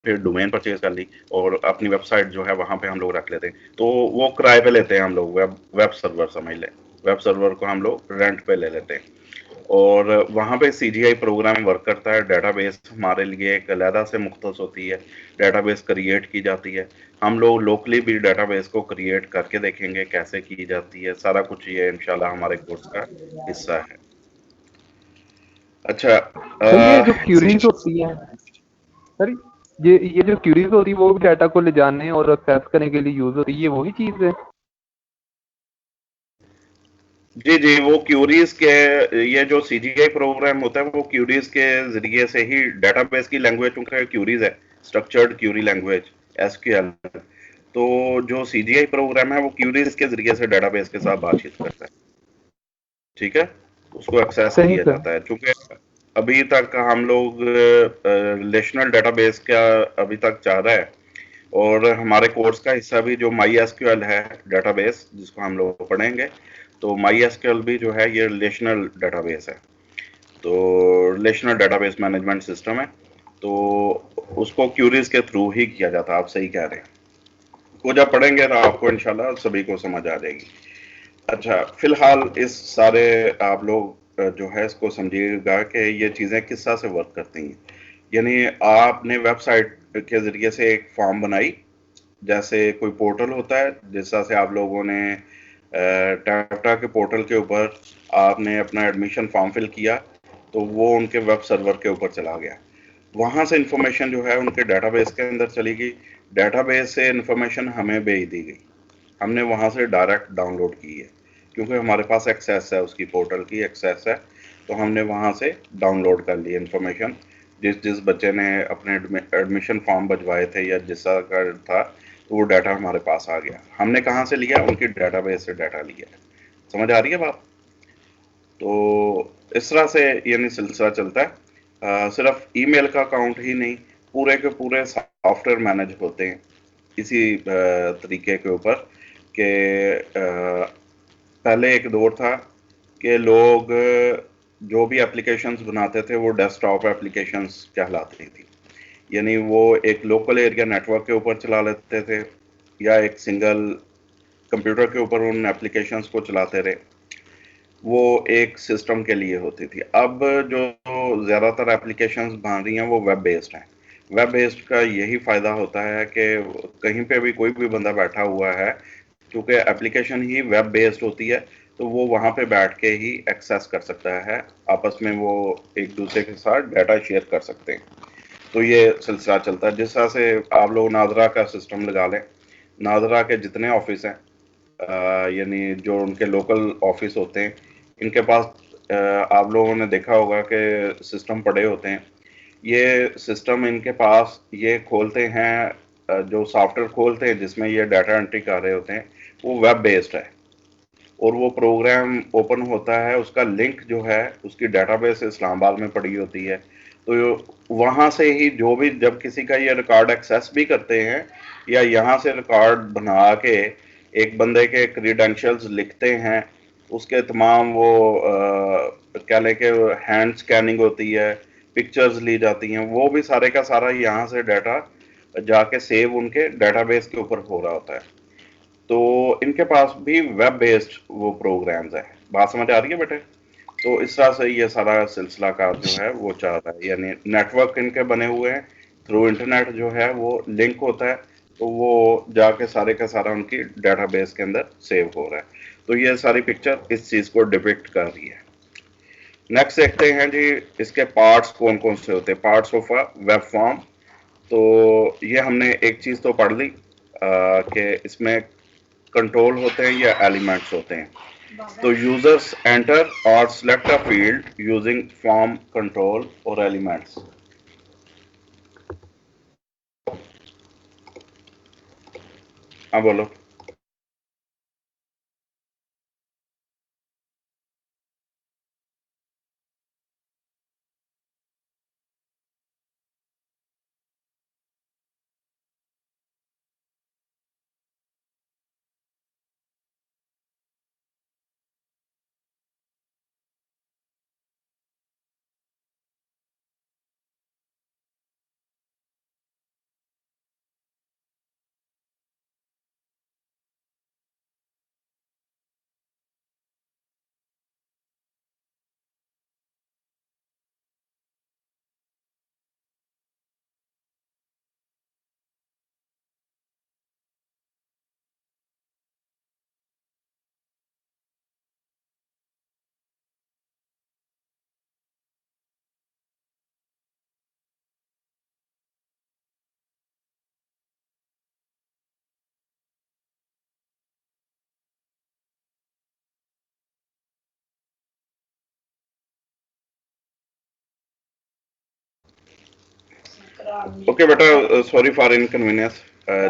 फिर domain purchase कर ली और अपनी वेबसाइट जो है वहाँ पे हम लोग रख लेते हैं। तो वो किराए पे लेते हैं हम लोग, वेब वेब सर्वर समझ लें। वेब सर्वर को हम लोग रेंट पे ले लेते हैं और वहाँ पे सीजीआई प्रोग्राम वर्क करता है। डेटाबेस हमारे लिए एक अलहदा से मुख्तस होती है, डेटाबेस क्रिएट की जाती है। हम लोग लोकली भी डेटाबेस को क्रिएट करके देखेंगे कैसे की जाती है, सारा कुछ ये इंशाल्लाह हमारे कोर्स का हिस्सा है। अच्छा सर ये जो क्यूरीज होती हैं, सर ये जो क्यूरीज होती है वो भी डाटा को ले जाने और एक्सेस करने के लिए यूज होती है, ये वही चीज है? जी जी, वो क्यूरीज के, ये जो सीजीआई प्रोग्राम होता है वो क्यूरीज के जरिए से ही डेटाबेस की लैंग्वेज, चूंकि क्यूरीज है, स्ट्रक्चर्ड क्यूरी लैंग्वेज, एसक्यूएल। तो जो सीजीआई प्रोग्राम है वो क्यूरीज के जरिए से डेटाबेस के साथ बातचीत करता है। ठीक है, उसको एक्सेस सही किया सर। जाता है। चूंकि अभी तक हम लोग रिलेशनल डेटाबेस का अभी तक ज़्यादा है और हमारे कोर्स का हिस्सा भी जो माई एसक्यूएल है डेटाबेस जिसको हम लोग पढ़ेंगे, तो माई एसक्यूएल भी जो है ये रिलेशनल डेटाबेस है। तो रिलेशनल डेटाबेस मैनेजमेंट सिस्टम है, तो उसको क्यूरीज के थ्रू ही किया जाता है। आप सही कह रहे हैं, वो जब पढ़ेंगे तो आपको इंशाल्लाह सभी को समझ आ जाएगी। अच्छा, फिलहाल इस सारे आप लोग जो है इसको समझिएगा कि ये चीज़ें किस तरह से वर्क करती हैं। यानी आपने वेबसाइट के ज़रिए से एक फॉर्म बनाई, जैसे कोई पोर्टल होता है जिस तरह से आप लोगों ने टाटा के पोर्टल के ऊपर आपने अपना एडमिशन फॉर्म फिल किया, तो वो उनके वेब सर्वर के ऊपर चला गया। वहाँ से इंफॉर्मेशन जो है उनके डेटाबेस के अंदर चली गई, डेटाबेस से इंफॉर्मेशन हमें भेज दी गई, हमने वहाँ से डायरेक्ट डाउनलोड की है, क्योंकि हमारे पास एक्सेस है, उसकी पोर्टल की एक्सेस है, तो हमने वहाँ से डाउनलोड कर ली इन्फॉर्मेशन। जिस जिस बच्चे ने अपने एडमिशन फॉर्म भजवाए थे या जिस तरह का था, तो वो डाटा हमारे पास आ गया। हमने कहाँ से लिया? उनकी डाटाबेस से डाटा लिया है। समझ आ रही है बात? तो इस तरह से यानी सिलसिला चलता है। सिर्फ ईमेल का अकाउंट ही नहीं, पूरे के पूरे सॉफ्टवेयर मैनेज होते हैं इसी तरीके के ऊपर कि पहले एक दौर था कि लोग जो भी एप्लीकेशंस बनाते थे वो डेस्कटॉप एप्लीकेशंस कहलाती थी। यानी वो एक लोकल एरिया नेटवर्क के ऊपर चला लेते थे या एक सिंगल कंप्यूटर के ऊपर उन एप्लीकेशंस को चलाते रहे। वो एक सिस्टम के लिए होती थी। अब जो ज़्यादातर एप्लीकेशंस बन रही हैं वो वेब बेस्ड हैं। वेब बेस्ड का यही फ़ायदा होता है कि कहीं पे भी कोई भी बंदा बैठा हुआ है, क्योंकि एप्लीकेशन ही वेब बेस्ड होती है, तो वो वहाँ पे बैठ के ही एक्सेस कर सकता है। आपस में वो एक दूसरे के साथ डाटा शेयर कर सकते हैं। तो ये सिलसिला चलता है। जिस तरह से आप लोग नादरा का सिस्टम लगा लें, नादरा के जितने ऑफिस हैं, यानी जो उनके लोकल ऑफिस होते हैं, इनके पास आप लोगों ने देखा होगा कि सिस्टम पड़े होते हैं। ये सिस्टम इनके पास ये खोलते हैं, जो सॉफ्टवेयर खोलते हैं जिसमें ये डाटा एंट्री कर रहे होते हैं, वो वेब बेस्ड है और वो प्रोग्राम ओपन होता है, उसका लिंक जो है उसकी डेटाबेस इस्लामाबाद में पड़ी होती है। तो वहाँ से ही जो भी जब किसी का ये रिकॉर्ड एक्सेस भी करते हैं या यहाँ से रिकॉर्ड बना के एक बंदे के क्रीडेंशियल्स लिखते हैं, उसके तमाम वो क्या लेके हैंड स्कैनिंग होती है, पिक्चर्स ली जाती हैं, वो भी सारे का सारा यहाँ से डाटा जाके सेव उनके डेटाबेस के ऊपर हो रहा होता है। तो इनके पास भी वेब बेस्ड वो प्रोग्राम्स हैं। बात समझ आ रही है बेटे? तो इस तरह से ये सारा सिलसिला कार जो है वो चल रहा है, यानी नेटवर्क इनके बने हुए हैं, थ्रू इंटरनेट जो है वो लिंक होता है, तो वो जाके सारे का सारा उनकी डेटाबेस के अंदर सेव हो रहा है। तो ये सारी पिक्चर इस चीज़ को डिपिक्ट कर रही है। नेक्स्ट देखते हैं जी, इसके पार्ट्स कौन कौन से होते हैं, parts of a web form. तो ये हमने एक चीज़ तो पढ़ ली कि इसमें कंट्रोल होते हैं या एलिमेंट्स होते हैं। तो यूजर्स एंटर और select a field using form control और एलिमेंट्स। हाँ बोलो। ओके बेटा, सॉरी फॉर इनकन्वीनियंस।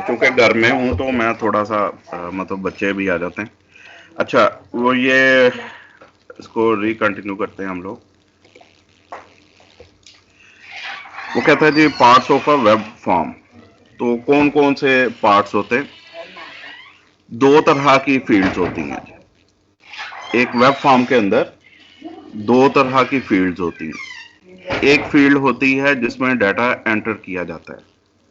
चूंकि घर में हूँ तो मैं थोड़ा सा मतलब बच्चे भी आ जाते हैं। अच्छा, वो ये इसको रिकंटिन्यू करते हैं हम लोग। वो कहता है जी parts of a web form. तो कौन कौन से पार्ट्स होते हैं? दो तरह की फील्ड्स होती हैं। एक वेब फॉर्म के अंदर दो तरह की फील्ड्स होती हैं। एक फील्ड होती है जिसमें डाटा एंटर किया जाता है।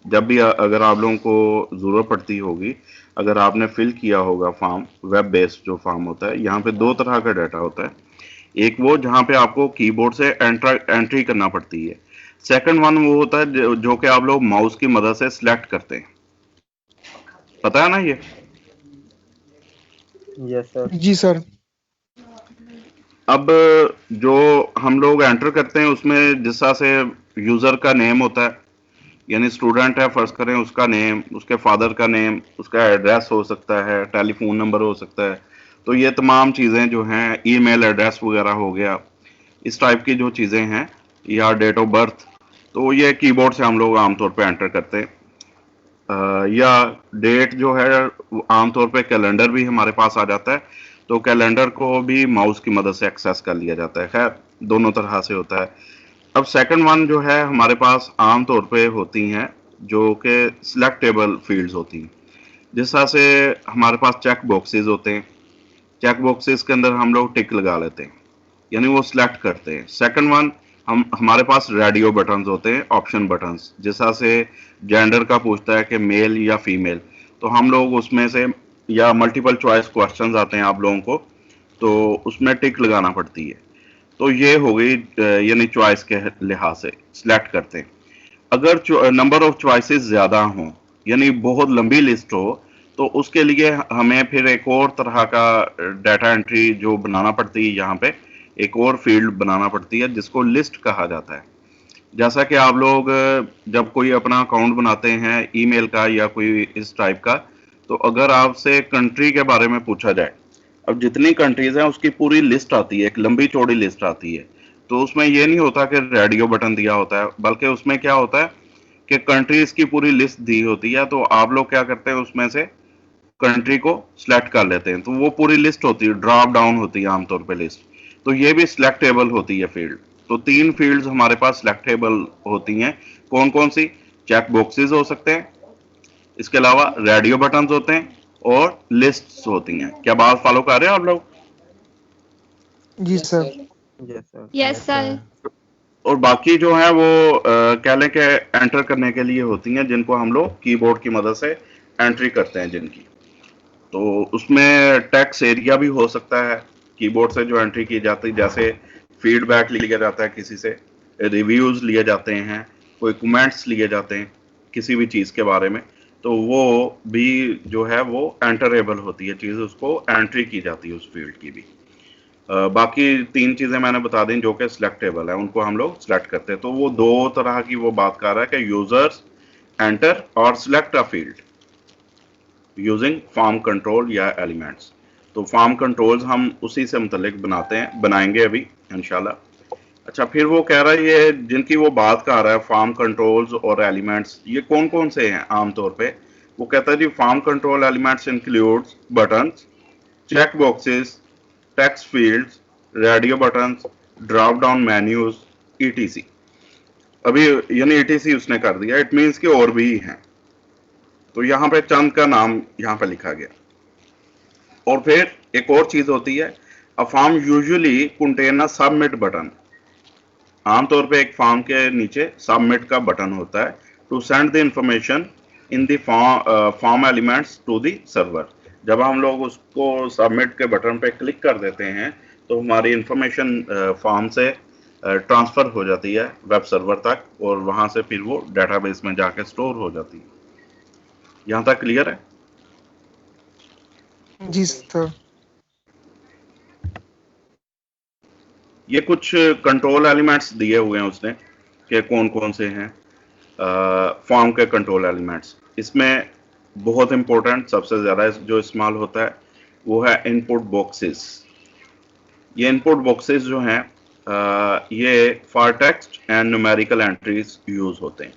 जब भी अगर आप लोगों को ज़रूरत पड़ती होगी, अगर आपने फिल किया होगा फॉर्म, वेब बेस्ड जो फॉर्म होता है, यहाँ पे दो तरह का डाटा होता है। एक वो जहाँ पे आपको कीबोर्ड से एंट्री करना पड़ती है। सेकंड वन वो होता है जो कि आप लोग माउस की मदद से सिलेक्ट करते हैं। पता है ना ये? Yes sir. जी सर। अब जो हम लोग एंटर करते हैं उसमें जिस तरह से यूजर का नेम होता है, यानी स्टूडेंट है फर्ज करें, उसका नेम, उसके फादर का नेम, उसका एड्रेस हो सकता है, टेलीफोन नंबर हो सकता है। तो ये तमाम चीज़ें जो हैं, ईमेल एड्रेस वगैरह हो गया, इस टाइप की जो चीज़ें हैं, या डेट ऑफ बर्थ, तो ये कीबोर्ड से हम लोग आमतौर पे एंटर करते हैं। या डेट जो है आमतौर पे कैलेंडर भी हमारे पास आ जाता है, तो कैलेंडर को भी माउस की मदद से एक्सेस कर लिया जाता है। खैर, दोनों तरह से होता है। अब सेकंड वन जो है हमारे पास आम तौर पे होती हैं जो कि सिलेक्टेबल फील्ड्स होती हैं। जिस तरह से हमारे पास चेक बॉक्सेस होते हैं, चेक बॉक्सेस के अंदर हम लोग टिक लगा लेते हैं, यानी वो सिलेक्ट करते हैं। सेकंड वन, हम हमारे पास रेडियो बटन्स होते हैं, ऑप्शन बटन्स। जिस तरह से जेंडर का पूछता है कि मेल या फीमेल, तो हम लोग उसमें से, या मल्टीपल चॉइस क्वेश्चंस आते हैं आप लोगों को, तो उसमें टिक लगाना पड़ती है। तो ये हो गई यानी चॉइस के लिहाज से सिलेक्ट करते हैं। अगर नंबर ऑफ चॉइसेस ज़्यादा हों, यानी बहुत लंबी लिस्ट हो, तो उसके लिए हमें फिर एक और तरह का डाटा एंट्री जो बनाना पड़ती है, यहाँ पे एक और फील्ड बनाना पड़ती है जिसको लिस्ट कहा जाता है। जैसा कि आप लोग जब कोई अपना अकाउंट बनाते हैं ईमेल का या कोई इस टाइप का, तो अगर आपसे कंट्री के बारे में पूछा जाए, अब जितनी कंट्रीज हैं उसकी पूरी लिस्ट आती है, एक लंबी चौड़ी लिस्ट आती है। तो उसमें ये नहीं होता कि रेडियो बटन दिया होता है, बल्कि उसमें क्या होता है कि कंट्रीज की पूरी लिस्ट दी होती है। तो आप लोग क्या करते हैं, उसमें से कंट्री को सिलेक्ट कर लेते हैं, तो वो पूरी लिस्ट होती है, ड्रॉप डाउन होती है आमतौर पे लिस्ट। तो ये भी सिलेक्टेबल होती है फील्ड। तो तीन फील्ड्स हमारे पास सिलेक्टेबल होती हैं। कौन कौन सी? चेक बॉक्सेस हो सकते हैं, इसके अलावा रेडियो बटन्स होते हैं, और लिस्ट्स होती हैं। क्या बात फॉलो कर रहे हैं आप लोग? जी sir. Yes sir. Yes sir. और बाकी जो है वो कह लें कि एंटर करने के लिए होती हैं, जिनको हम लोग कीबोर्ड की मदद से एंट्री करते हैं जिनकी। तो उसमें टेक्स्ट एरिया भी हो सकता है कीबोर्ड से जो एंट्री की जाती है, जैसे फीडबैक लिया जाता है किसी से, रिव्यूज लिए जाते हैं, कोई कमेंट्स लिए जाते हैं किसी भी चीज़ के बारे में, तो वो भी जो है वो एंटरेबल होती है चीज़, उसको एंट्री की जाती है उस फील्ड की भी। बाकी तीन चीज़ें मैंने बता दी जो कि सिलेक्टेबल है, उनको हम लोग सिलेक्ट करते हैं। तो वो दो तरह की वो बात कर रहा है कि यूजर्स एंटर और select a field using form control या एलिमेंट्स। तो फॉर्म कंट्रोल्स हम उसी से मुतल्लिक बनाएंगे अभी इंशाल्लाह। अच्छा, फिर वो कह रहा है ये जिनकी वो बात कर रहा है फॉर्म कंट्रोल्स और एलिमेंट्स, ये कौन कौन से हैं आमतौर पे? वो कहता है जी form control elements includes buttons, check boxes, text fields, radio buttons, drop down menus, etc. अभी यानी ईटीसी उसने कर दिया, इट मीन्स कि और भी हैं। तो यहाँ पे चंद का नाम यहाँ पे लिखा गया। और फिर एक और चीज होती है, a form usually contain a submit button. आमतौर पे एक फॉर्म के नीचे सबमिट का बटन होता है, to send the information in the form elements to the server. जब हम लोग उसको सबमिट के बटन पे क्लिक कर देते हैं तो हमारी इंफॉर्मेशन फॉर्म से ट्रांसफर हो जाती है वेब सर्वर तक, और वहां से फिर वो डेटाबेस में जाके स्टोर हो जाती है। यहाँ तक क्लियर है? जी सर। ये कुछ कंट्रोल एलिमेंट्स दिए हुए हैं उसने कि कौन कौन से हैं फॉर्म के कंट्रोल एलिमेंट्स। इसमें बहुत इंपॉर्टेंट सबसे ज़्यादा जो इस्तेमाल होता है वो है इनपुट बॉक्सेस। ये इनपुट बॉक्सेस जो हैं ये for text and numerical entries use होते हैं।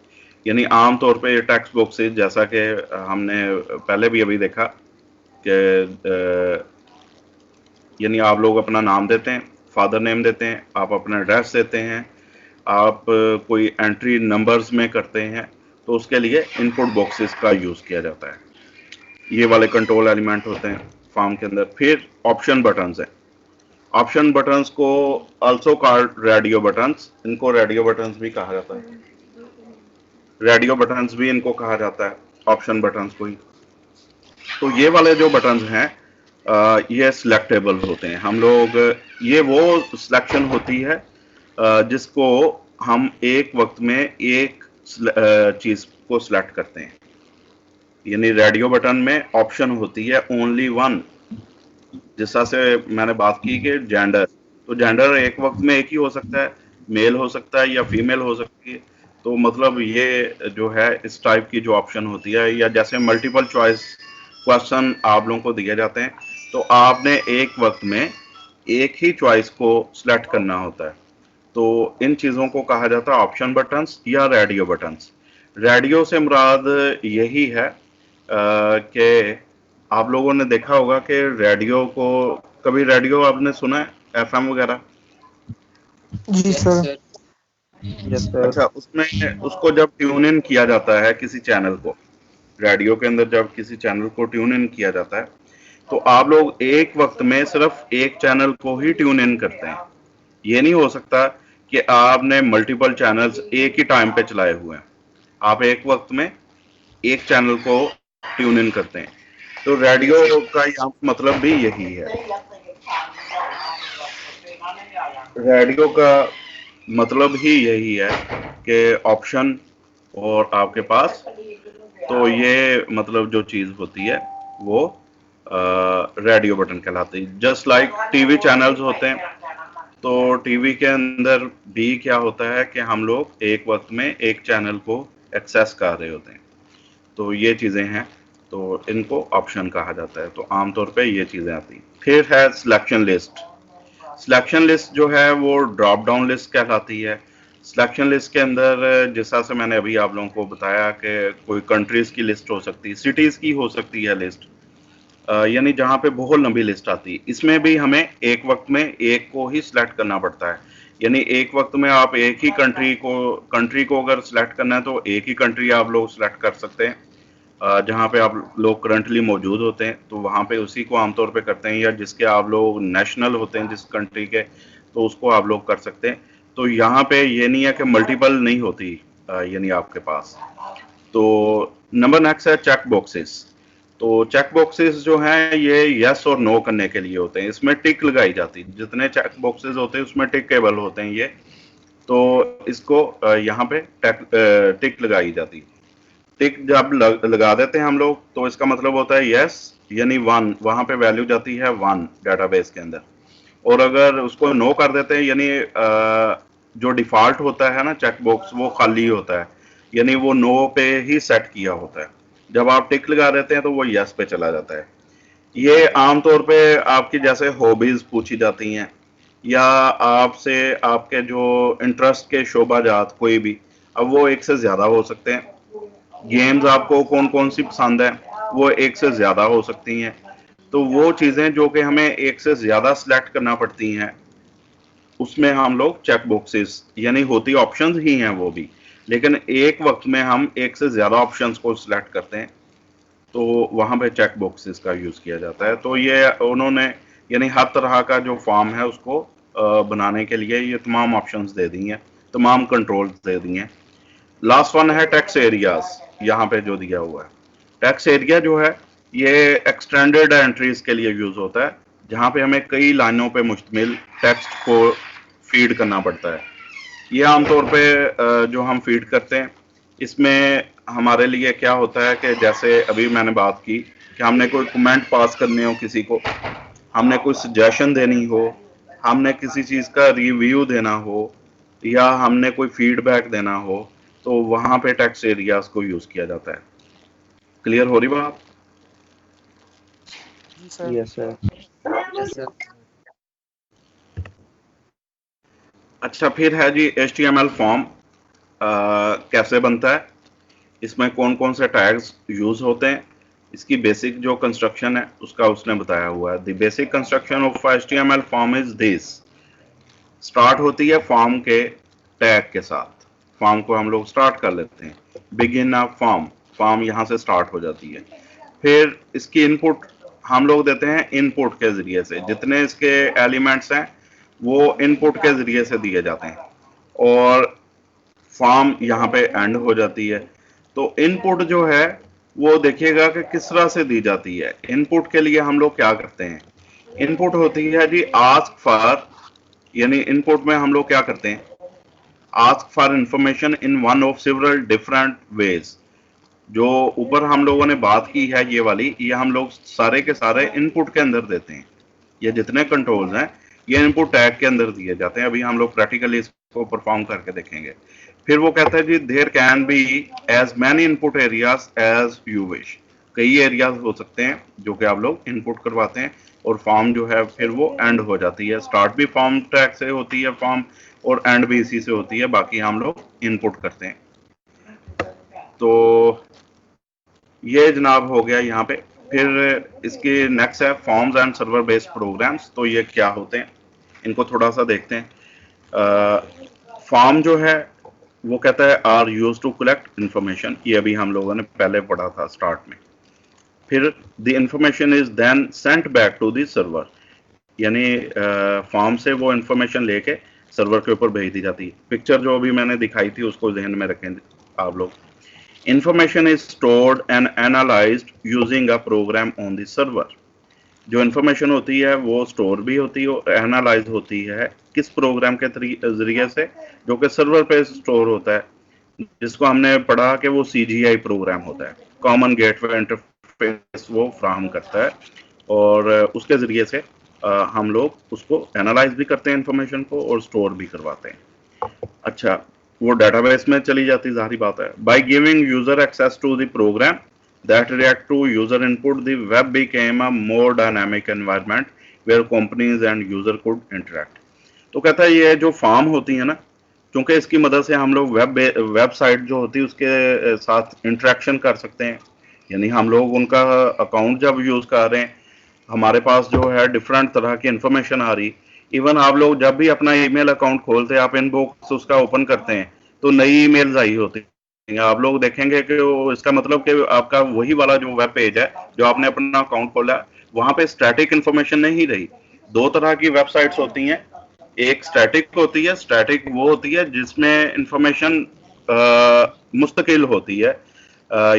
यानी आम तौर पे ये टेक्स्ट बॉक्सेस, जैसा कि हमने पहले भी अभी देखा कि यानी आप लोग अपना नाम देते हैं, फादर नेम देते हैं, आप अपना एड्रेस देते हैं, आप कोई एंट्री नंबर्स में करते हैं, तो उसके लिए इनपुट बॉक्सेस का यूज़ किया जाता है। ये वाले कंट्रोल एलिमेंट होते हैं फॉर्म के अंदर। फिर ऑप्शन बटन्स हैं। ऑप्शन बटन्स को आल्सो कॉल्ड रेडियो बटन्स, इनको रेडियो बटन्स भी कहा जाता है, रेडियो बटन्स भी इनको कहा जाता है, ऑप्शन बटन्स को ही। तो ये वाले जो बटन्स हैं ये सिलेक्टेबल होते हैं। हम लोग, ये वो सिलेक्शन होती है जिसको हम एक वक्त में एक चीज को सिलेक्ट करते हैं। यानी रेडियो बटन में ऑप्शन होती है ओनली वन। जिस तरह से मैंने बात की कि जेंडर, तो जेंडर एक वक्त में एक ही हो सकता है, मेल हो सकता है या फीमेल हो सकती है। तो मतलब ये जो है इस टाइप की जो ऑप्शन होती है, या जैसे मल्टीपल चॉइस क्वेश्चन आप लोगों को दिए जाते हैं, तो आपने एक वक्त में एक ही चॉइस को सिलेक्ट करना होता है। तो इन चीज़ों को कहा जाता है ऑप्शन बटन्स या रेडियो बटन्स। रेडियो से मुराद यही है कि आप लोगों ने देखा होगा कि रेडियो को, कभी रेडियो आपने सुना है, एफएम वगैरह? जी सर। Yes sir. अच्छा, उसमें उसको जब ट्यून इन किया जाता है किसी चैनल को, रेडियो के अंदर जब किसी चैनल को ट्यून इन किया जाता है, तो आप लोग एक वक्त में सिर्फ एक चैनल को ही ट्यून इन करते हैं। ये नहीं हो सकता कि आपने मल्टीपल चैनल्स एक ही टाइम पे चलाए हुए हैं। आप एक वक्त में एक चैनल को ट्यून इन करते हैं। तो रेडियो का यहाँ मतलब भी यही है। रेडियो का मतलब ही यही है कि ऑप्शन और आपके पास, तो ये मतलब जो चीज़ होती है वो रेडियो बटन कहलाती है। जस्ट लाइक टीवी चैनल्स होते हैं, तो टीवी के अंदर भी क्या होता है कि हम लोग एक वक्त में एक चैनल को एक्सेस कर रहे होते हैं। तो ये चीज़ें हैं, तो इनको ऑप्शन कहा जाता है। तो आमतौर पे ये चीज़ें आती हैं। फिर है सिलेक्शन लिस्ट। सिलेक्शन लिस्ट जो है वो ड्रॉप डाउन लिस्ट कहलाती है। सिलेक्शन लिस्ट के अंदर जिस तरह से मैंने अभी आप लोगों को बताया कि कोई कंट्रीज़ की लिस्ट हो सकती है, सिटीज़ की हो सकती है लिस्ट, यानी जहाँ पे बहुत लंबी लिस्ट आती है। इसमें भी हमें एक वक्त में एक को ही सिलेक्ट करना पड़ता है। यानी एक वक्त में आप एक ही कंट्री को अगर सिलेक्ट करना है तो एक ही कंट्री आप लोग सिलेक्ट कर सकते हैं जहाँ पे आप लोग करंटली मौजूद होते हैं, तो वहाँ पे उसी को आमतौर पे करते हैं, या जिसके आप लोग नेशनल होते हैं जिस कंट्री के, तो उसको आप लोग कर सकते हैं। तो यहाँ पे ये नहीं है कि मल्टीपल नहीं होती यानी आपके पास। तो नंबर नेक्स्ट है चेक बॉक्सेस। तो चेक बॉक्सेस जो हैं ये यस और नो करने के लिए होते हैं। इसमें टिक लगाई जाती है, जितने चेक बॉक्सेस होते हैं उसमें टिकेबल होते हैं ये। तो इसको यहाँ पे टिक लगाई जाती है। टिक जब लगा देते हैं हम लोग, तो इसका मतलब होता है यस, यानी वन, वहां पे वैल्यू जाती है वन डेटाबेस के अंदर। और अगर उसको नो कर देते हैं, यानी जो डिफॉल्ट होता है ना चेक बॉक्स, वो खाली होता है, यानी वो नो पे ही सेट किया होता है। जब आप टिक लगा देते हैं तो वो यस पे चला जाता है। ये आमतौर पे आपकी जैसे हॉबीज पूछी जाती हैं, या आपसे आपके जो इंटरेस्ट के शोबाजात कोई भी, अब वो एक से ज्यादा हो सकते हैं। गेम्स आपको कौन कौन सी पसंद है, वो एक से ज्यादा हो सकती हैं। तो वो चीजें जो कि हमें एक से ज्यादा सिलेक्ट करना पड़ती हैं, उसमें हम लोग चेक बॉक्सेस, यानी होती ऑप्शंस ही हैं वो भी, लेकिन एक वक्त में हम एक से ज्यादा ऑप्शंस को सिलेक्ट करते हैं, तो वहां पे चेक बॉक्सेस का यूज किया जाता है। तो ये उन्होंने यानी हर तरह का जो फॉर्म है उसको बनाने के लिए ये तमाम ऑप्शंस दे दी हैं, तमाम कंट्रोल्स दे दिए हैं। लास्ट वन है टेक्स्ट एरियाज, यहाँ पे जो दिया हुआ है। टेक्स्ट एरिया जो है ये एक्सटेंडेड एंट्रीज के लिए यूज होता है, जहाँ पे हमें कई लाइनों पे मुश्तमिल टेक्स्ट को फीड करना पड़ता है। ये आमतौर पे जो हम फीड करते हैं, इसमें हमारे लिए क्या होता है कि जैसे अभी मैंने बात की कि हमने कोई कमेंट पास करने हो किसी को, हमने कोई सजेशन देनी हो, हमने किसी चीज का रिव्यू देना हो, या हमने कोई फीडबैक देना हो, तो वहां पे टेक्स्ट एरियाज को यूज किया जाता है। क्लियर हो रही बात? जी sir. Yes sir. Yes sir. अच्छा, फिर है जी HTML फॉर्म कैसे बनता है। इसमें कौन कौन से टैग्स यूज होते हैं, इसकी बेसिक जो कंस्ट्रक्शन है उसका उसने बताया हुआ है। The basic construction of HTML form is this. Start होती है फॉर्म के टैग के साथ, फॉर्म को हम लोग स्टार्ट कर लेते हैं, बिगिन अ फॉर्म, फॉर्म यहाँ से स्टार्ट हो जाती है। फिर इसकी इनपुट हम लोग देते हैं इनपुट के जरिए से, जितने इसके एलिमेंट्स हैं वो इनपुट के जरिए से दिए जाते हैं, और फॉर्म यहाँ पे एंड हो जाती है। तो इनपुट जो है वो देखिएगा कि किस तरह से दी जाती है। इनपुट के लिए हम लोग क्या करते हैं, इनपुट होती है जी आस्क फॉर, यानी इनपुट में हम लोग क्या करते हैं, ask for information in one of several different ways. जो ऊपर हम लोगों ने बात की है ये वाली, ये हम लोग सारे के सारे इनपुट के अंदर देते हैं। ये जितने कंट्रोल्स हैं ये इनपुट टैग के अंदर दिए जाते हैं। अभी हम लोग प्रैक्टिकली इसको परफॉर्म करके देखेंगे। फिर वो कहता है जी there can be as many input areas as you wish. कई एरियाज हो सकते हैं जो कि आप लोग इनपुट करवाते हैं, और फॉर्म जो है फिर वो एंड हो जाती है। स्टार्ट भी फॉर्म टैग से होती है फॉर्म, और एंड भी इसी से होती है, बाकी हम लोग इनपुट करते हैं। तो ये जनाब हो गया यहाँ पे। फिर इसके नेक्स्ट है forms and server based programs. तो ये क्या होते हैं, इनको थोड़ा सा देखते हैं। फॉर्म जो है वो कहता है are used to collect information, ये अभी हम लोगों ने पहले पढ़ा था स्टार्ट में। फिर the information is then sent back to the server, यानी फॉर्म से वो इंफॉर्मेशन लेके सर्वर के ऊपर भेज दी जाती है। पिक्चर जो अभी मैंने दिखाई थी उसको जहन में रखें आप लोग। Information is stored and analysed using a program on the server. जो इंफॉर्मेशन होती है वो स्टोर भी होती है और एनालाइज होती है किस प्रोग्राम के जरिए से, जो कि सर्वर पे स्टोर होता है, जिसको हमने पढ़ा कि वो CGI प्रोग्राम होता है, कॉमन गेटवे इंटरफेस वो फ्राहम करता है, और उसके जरिए से हम लोग उसको एनालाइज भी करते हैं इंफॉर्मेशन को, और स्टोर भी करवाते हैं। अच्छा, वो डेटाबेस में चली जाती, जाहिर बात है। By giving user access to the program that react to user input, the web became a more dynamic environment where companies and user could interact। तो कहता है ये जो फॉर्म होती है ना, क्योंकि इसकी मदद से हम लोग वेबसाइट जो होती है उसके साथ इंटरेक्शन कर सकते हैं। यानी हम लोग उनका अकाउंट जब यूज कर रहे हैं, हमारे पास जो है डिफरेंट तरह की इंफॉर्मेशन आ रही। इवन आप लोग जब भी अपना ईमेल अकाउंट खोलते हैं, आप इनबॉक्स उसका ओपन करते हैं तो नई ईमेल्स आई होती हैं। आप लोग देखेंगे कि इसका मतलब कि आपका वही वाला जो वेब पेज है जो आपने अपना अकाउंट खोला, वहां पे स्टैटिक इंफॉर्मेशन नहीं रही। दो तरह की वेबसाइट्स होती हैं, एक स्टैटिक होती है, स्टैटिक वो होती है जिसमें इंफॉर्मेशन मुस्तकिल होती है,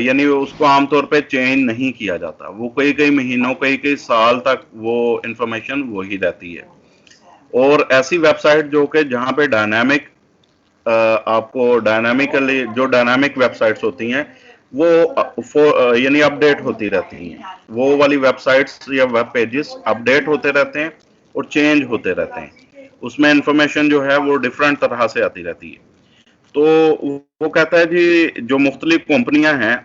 यानी उसको आमतौर पे चेंज नहीं किया जाता, वो कई कई महीनों कई साल तक वो इंफॉर्मेशन वही रहती है। और ऐसी वेबसाइट जो कि जहाँ पे डायनामिक आपको डायनामिकली जो डायनामिक वेबसाइट्स होती हैं वो यानी अपडेट होती रहती हैं, वो वाली वेबसाइट्स या वेब पेजेस अपडेट होते रहते हैं और चेंज होते रहते हैं, उसमें इंफॉर्मेशन जो है वो डिफरेंट तरह से आती रहती है। तो वो कहता है जी जो मुख्तलिफ कंपनियां हैं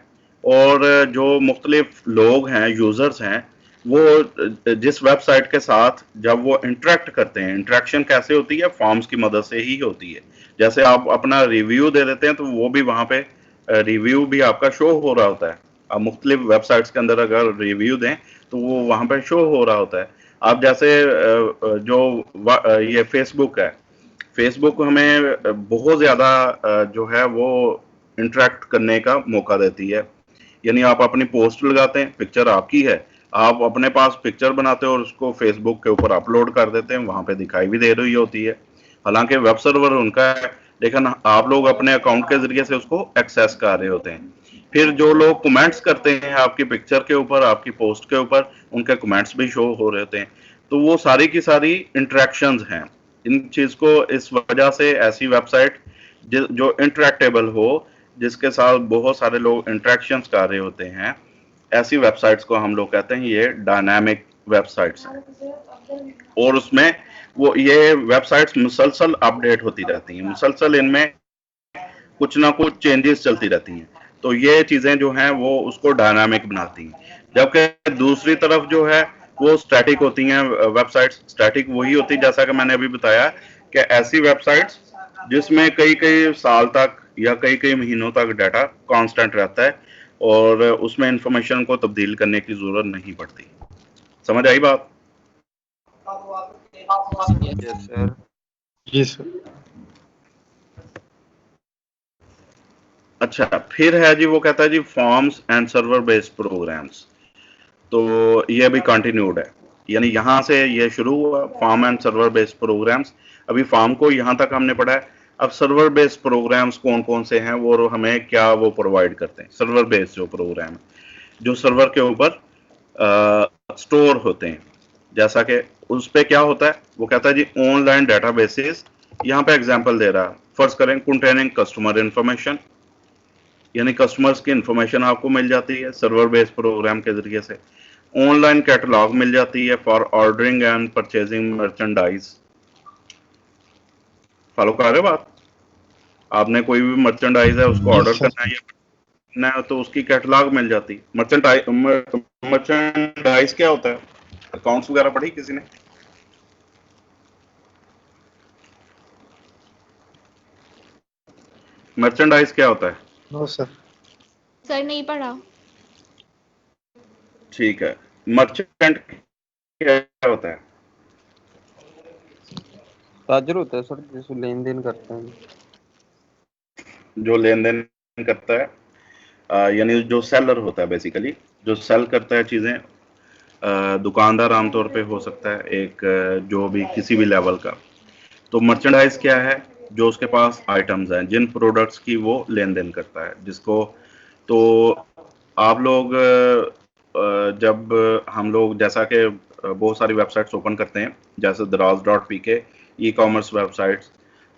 और जो मुख्तलिफ लोग हैं, यूजर्स हैं, वो जिस वेबसाइट के साथ जब वो इंटरेक्ट करते हैं, इंटरेक्शन कैसे होती है, फॉर्म्स की मदद से ही होती है। जैसे आप अपना रिव्यू दे देते हैं तो वो भी वहां पे रिव्यू भी आपका शो हो रहा होता है। आप मुख्तलिफ वेबसाइट्स के अंदर अगर रिव्यू दें तो वो वहां पे शो हो रहा होता है। आप जैसे जो ये फेसबुक है, फेसबुक हमें बहुत ज़्यादा जो है वो इंटरेक्ट करने का मौका देती है। यानी आप अपनी पोस्ट लगाते हैं, पिक्चर आपकी है, आप अपने पास पिक्चर बनाते हो और उसको फेसबुक के ऊपर अपलोड कर देते हैं, वहाँ पे दिखाई भी दे रही होती है। हालांकि वेब सर्वर उनका है, लेकिन आप लोग अपने अकाउंट के जरिए से उसको एक्सेस कर रहे होते हैं। फिर जो लोग कमेंट्स करते हैं आपकी पिक्चर के ऊपर, आपकी पोस्ट के ऊपर, उनके कमेंट्स भी शो हो रहे होते हैं। तो वो सारी की सारी इंटरेक्शंस हैं। इन चीज को इस वजह से ऐसी वेबसाइट जो इंटरेक्टेबल हो, जिसके साथ बहुत सारे लोग इंटरेक्शंस कर रहे होते हैं, ऐसी वेबसाइट्स को हम लोग कहते हैं ये डायनामिक वेबसाइट्स हैं। और उसमें वो ये वेबसाइट्स मुसलसल अपडेट होती रहती हैं, मुसलसल इनमें कुछ ना कुछ चेंजेस चलती रहती हैं। तो ये चीजें जो हैं वो उसको डायनामिक बनाती हैं। जबकि दूसरी तरफ जो है वो स्टैटिक होती हैं वेबसाइट्स। स्टैटिक वही होती है जैसा कि मैंने अभी बताया कि ऐसी वेबसाइट्स जिसमें कई कई साल तक या कई कई महीनों तक डाटा कांस्टेंट रहता है और उसमें इंफॉर्मेशन को तब्दील करने की जरूरत नहीं पड़ती। समझ आई बात? Yes sir. जी सर। अच्छा, फिर है जी, वो कहता है जी forms and server based programs. तो ये भी कंटिन्यूड है, यानी यहाँ से ये शुरू हुआ form and server based programs. अभी फॉर्म को यहाँ तक हमने पढ़ा है। अब सर्वर बेस्ड प्रोग्राम्स कौन कौन से हैं, वो हमें क्या वो प्रोवाइड करते हैं। सर्वर बेस्ड जो प्रोग्राम है, जो सर्वर के ऊपर स्टोर होते हैं, जैसा कि उस पे क्या होता है, वो कहता है जी ऑनलाइन डेटाबेसेस। यहाँ पे एग्जांपल दे रहा है, फर्ज करें कंटेनिंग कस्टमर इंफॉर्मेशन, यानी कस्टमर्स की इंफॉर्मेशन आपको मिल जाती है सर्वर बेस्ड प्रोग्राम के जरिए से। ऑनलाइन कैटलॉग मिल जाती है for ordering and purchasing merchandise. Follow कर रहे हो बात? आपने कोई भी मर्चेंडाइज है उसको जी ऑर्डर सर। करना है या करना है तो उसकी कैटलॉग मिल जाती। मर्चेंडाइज क्या होता है? अकाउंट्स वगैरह पढ़ी किसी ने? मर्चेंडाइज क्या होता है? No sir. सर नहीं पढ़ा। ठीक है, मर्चेंट क्या होता है? ताजर होता है सर, जिसको लेन देन करते हैं। जो लेन देन करता है, यानी जो सेलर होता है बेसिकली, जो सेल करता है चीजें। दुकानदार आमतौर पे हो सकता है एक, जो भी किसी भी लेवल का। तो मर्चेंडाइज क्या है? जो उसके पास आइटम्स हैं, जिन प्रोडक्ट्स की वो लेन देन करता है, जिसको। तो आप लोग जब हम लोग जैसा कि बहुत सारी वेबसाइट्स ओपन करते हैं, जैसे दराज.pk, ई कॉमर्स वेबसाइट्स,